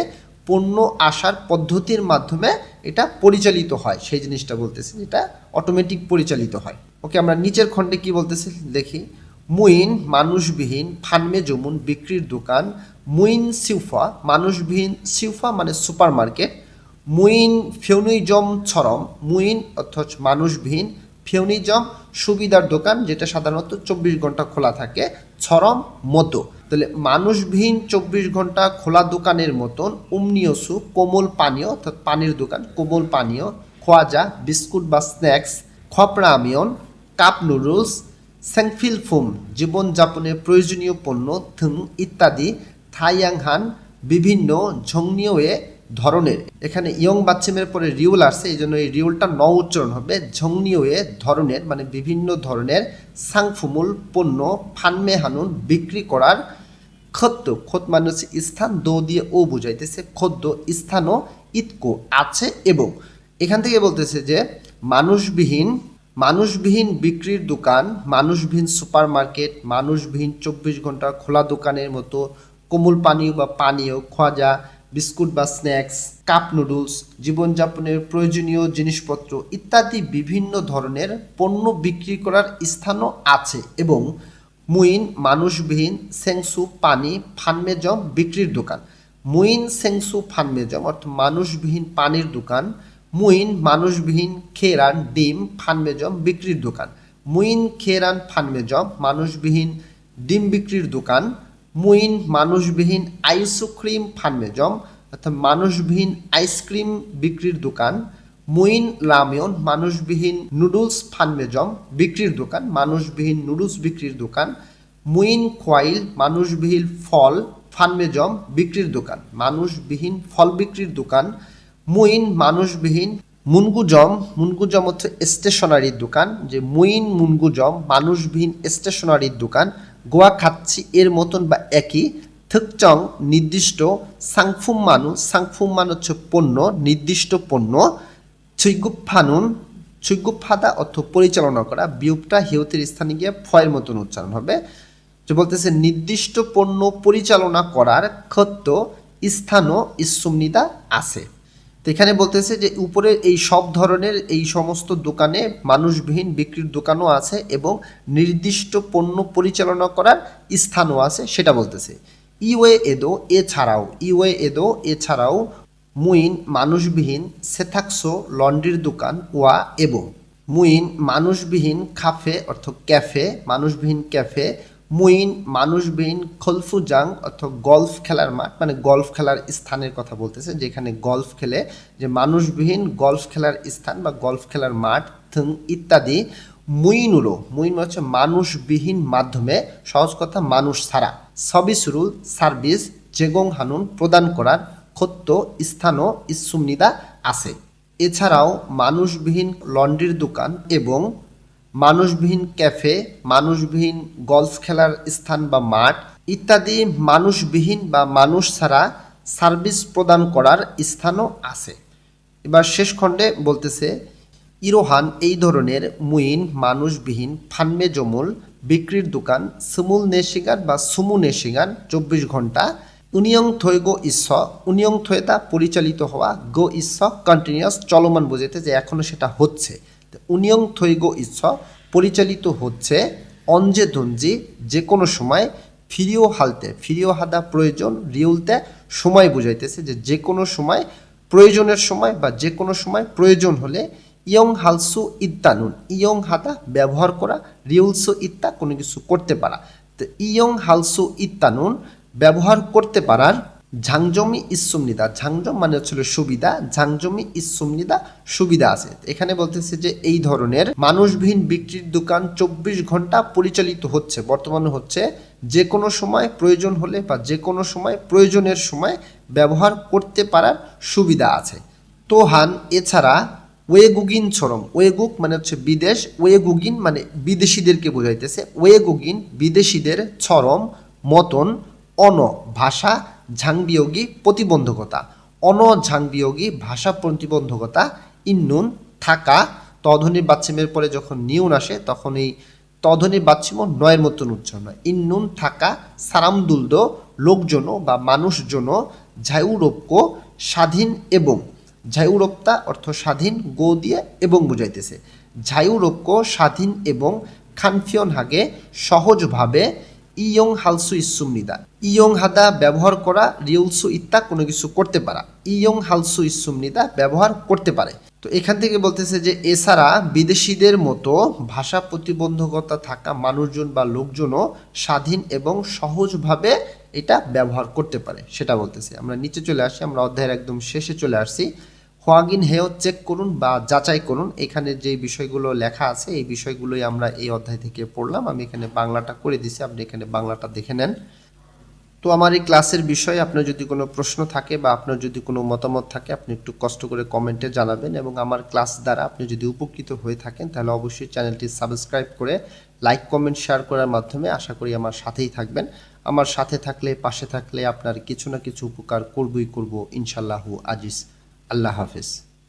Speaker 1: পণ্য আসার পদ্ধতির মাধ্যমে এটা পরিচালিত হয়, সেই জিনিসটা বলতেছি, যেটা অটোমেটিক পরিচালিত হয়। ওকে, আমরা নিচের খণ্ডে কি বলতেছি দেখি। মুইন মানুষবিহীন ফানমে জমুন বিক্রির দোকান, মুইন সিউফা মানুষবিহীন, সিউফা মানে সুপার মার্কেট, মুইন ফেউনিজম ছরম, মুইন অর্থাৎ মানুষবিহীন, ফেউনিজম সুবিধার দোকান যেটা সাধারণত 24 ঘন্টা খোলা থাকে, ছরম মতো, তাহলে মানুষবিহীন 24 ঘন্টা খোলা দোকানের মতন, উমনিয়সু কোমল পানীয় অর্থাৎ পানির দোকান, কোমল পানীয়, খোয়াজা বিস্কুট বা স্ন্যাক্স, খপরামিয়ন কাপ নুডলস, স্যাংফিল ফুম জীবনযাপনের প্রয়োজনীয় পণ্য, থুং ইত্যাদি, থাইয়াংহান বিভিন্ন ঝংনিওয়ে ধরনের, এখানে ইয়ং বাচ্চিমের পরে রিউল আসছে, এই জন্য এই রিউলটা ন উচ্চারণ হবে, ঝংনিওয়ে ধরনের মানে বিভিন্ন ধরনের, সাংফুমুল পণ্য, ফানমে হানুন বিক্রি করার, খোদ মানে হচ্ছে স্থান, দো দিয়ে ও বুঝাইতেছে, খোদ্দ স্থানও, ইতকো আছে এবং, এখান থেকে বলতেছে যে মানুষবিহীন বিক্রির দোকান, মানুষবিহীন সুপার মার্কেট, মানুষবিহীন 24 ঘন্টা খোলা দোকানের মতো, কোমল পানীয় বা পানীয়, খোয়াজা বিস্কুট বা স্ন্যাক্স, কাপ নুডলস জীবনযাপনের প্রয়োজনীয় জিনিসপত্র ইত্যাদি বিভিন্ন ধরনের পণ্য বিক্রি করার স্থানও আছে এবং, মুইন মানুষবিহীন সেংসু পানি ফানমেজম বিক্রির দোকান, মুইন সেংসু ফানমেজম অর্থাৎ মানুষবিহীন পানির দোকান, মুইন মানুষবিহীন খেরান ডিম ফানমেজম বিক্রির দোকান, মুইন খেরান ফানমেজম মানুষবিহীন ডিম বিক্রির দোকান, মুইন মানুষবিহীন আইসক্রিম ফানমেজম অর্থাৎ মানুষবিহীন আইসক্রিম বিক্রির দোকান, মুইন রামিয়ন মানুষবিহীন নুডলস ফানমেজম বিক্রির দোকান, মানুষবিহীন নুডলস বিক্রির দোকান, মুইন খোয়াইল মানুষবিহীন ফল ফানমেজম বিক্রির দোকান, মানুষবিহীন ফল বিক্রির দোকান, মুইন মানুষবিহীন মুনগুজম হচ্ছে স্টেশনারির দোকান, যে মুইন মুনগুজম মানুষবিহীন স্টেশনারির দোকান, গোয়া খাচ্ছি এর মতন বা একই, থুকচং নির্দিষ্ট, সাংফুম মানু হচ্ছে পণ্য নির্দিষ্ট পণ্য, ছুইগুপ ফানুন চুগুফাদা অর্থ পরিচালনা করা, বিউপটা হিউতের স্থানে গিয়ে ফয়ের মতন উচ্চারণ হবে। যে বলতেছে নির্দিষ্ট পণ্য পরিচালনা করার ক্ষেত্র স্থানও ইসুমনিদা আছে। তো এখানে বলতেছে যে উপরে এই সব ধরনের এই সমস্ত দোকানে মানুষবিহীন বিক্রির দোকানও আছে এবং নির্দিষ্ট পণ্য পরিচালনা করার স্থানও আছে, সেটা বলতেছে। এছাড়াও মুইন মানুষবিহীন সেথাকসো লন্ড্রির দোকান ওয়া এবং মুইন মানুষবিহীন কাফে অর্থ ক্যাফে, মানুষবিহীন ক্যাফে, মুইন মানুষবিহীন খলফুজাং অর্থ গলফ খেলার মাঠ, মানে গলফ খেলার স্থানের কথা বলতেছে, যেখানে গলফ খেলে, যে মানুষবিহীন গলফ খেলার স্থান বা গলফ খেলার মাঠ থং ইত্যাদি। মুইন হচ্ছে মানুষবিহীন মাধ্যমে, সহজ কথা মানুষ ছাড়া। সবিসরুল সার্ভিস জেগং হানুন প্রদান করার ক্ষত্য স্থানও ইসুমনিদা আছে। এছাড়াও মানুষবিহীন লন্ড্রির দোকান এবং মানুষবিহীন ক্যাফে, মানুষবিহীন গলফ খেলার স্থান বা মাঠ ইত্যাদি মানুষবিহীন বা মানুষ ছাড়া সার্ভিস প্রদান করার স্থানও আছে। এবার শেষ খণ্ডে বলতেছে ইরোহান এই ধরনের মুইন মানুষবিহীন ফানমে জমুল বিক্রির দোকান সুমুল নেশিগান বা সুমু নেশিগান 24 ঘন্টা। উনিয়ং থৈগো ইস্স, উনিয়ং থৈতা পরিচালিত হওয়া, গো ইস্স কন্টিনিউয়াস চলমান বোঝাইতে যে এখনও সেটা হচ্ছে। উনিয়ং থৈগো ইচ্ছ পরিচালিত হচ্ছে, অঞ্জে ধঞ্জি যে কোনো সময়, ফিরিও হালতে ফিরিও হাদা প্রয়োজন, রিউলতে সময় বুঝাইতেছে যে কোনো সময়, প্রয়োজনের সময় বা যে কোনো সময় প্রয়োজন হলে, ইয়ং হালসু ইত্তানুন ইয়ং হাদা ব্যবহার করা, রিউলসু ইত্তা কোনো কিছু করতে পারা। তো ইয়ং হালসু ইত্তানুন ব্যবহার করতে পারার ঝাংজমি ইসুমনিদা, ঝাংজম মানে হচ্ছিল সুবিধা, ঝাংজমি ইসুমনিদা সুবিধা আছে। এখানে বলতেছে যে এই ধরনের মানুষবিহীন বিক্রির দোকান 24 ঘন্টা পরিচালিত হচ্ছে, বর্তমানে হচ্ছে, যে কোনো সময় প্রয়োজন হলে বা যে কোনো সময় প্রয়োজনের সময় ব্যবহার করতে পারার সুবিধা আছে। তোহান এছাড়া ওয়েগুগিন ছরম, ওয়েগুক মানে হচ্ছে বিদেশ, ওয়েগুগিন মানে বিদেশিদেরকে বোঝাইতেছে, ওয়েগুগিন বিদেশিদের, ছরম মতন, অন ভাষা, ঝাংবিয়োগী প্রতিবন্ধকতা, ঝাংবিয়োগী ভাষা প্রতিবন্ধকতা, ইন্নুন থাকা, তধ্বনির বাচ্চিমের পরে যখন নিউন আসে তখন এই তধ্বনির বাচ্চিম নয়ের মতন উচ্চারণ হয়। ইন্নুন থাকা, সারামদুলদ লোকজন বা মানুষজন, ঝাইউরোপ্য স্বাধীন এবং, ঝাইউরোপ্তা অর্থ স্বাধীন, গো দিয়ে এবং বুঝাইতেছে, ঝাইউরোপ্য স্বাধীন এবং, খানফিয়ন হাগে সহজভাবে, ইয়ং হালসু ইসুমনিদা ইয়ং হাদা ব্যবহার করা, রিউলসু ইত্তা কোনো কিছু করতে পারা, ইয়ং হালসু ইসুমনিদা ব্যবহার করতে পারে। তো এখান থেকে বলতেছে যে এছাড়া বিদেশিদের মতো ভাষা প্রতিবন্ধকতা থাকা মানুষজন বা লোকজনও স্বাধীন এবং সহজভাবে এটা ব্যবহার করতে পারে, সেটা বলতেছে। আমরা নিচে চলে আসি, আমরা অধ্যায়ের একদম শেষে চলে আসছি। হোয়াগিন হেও চেক করুন বা যাচাই করুন, এখানে যে বিষয়গুলো লেখা আছে এই বিষয়গুলোই আমরা এই অধ্যায় থেকে পড়লাম। আমি এখানে বাংলাটা করে দিছি, আপনি এখানে বাংলাটা দেখে নেন। তো আমার এই ক্লাসের বিষয়ে আপনার যদি কোনো প্রশ্ন থাকে বা আপনার যদি কোনো মতামত থাকে আপনি একটু কষ্ট করে কমেন্টে জানাবেন, এবং আমার ক্লাস দ্বারা আপনি যদি উপকৃত হয়ে থাকেন তাহলে অবশ্যই চ্যানেলটি সাবস্ক্রাইব করে লাইক কমেন্ট শেয়ার করার মাধ্যমে আশা করি আমার সাথেই থাকবেন। আমার সাথে থাকলে, পাশে থাকলে আপনার কিছু না কিছু উপকার করবই করব ইনশাআল্লাহু আজিজ। আল্লাহ হাফেজ।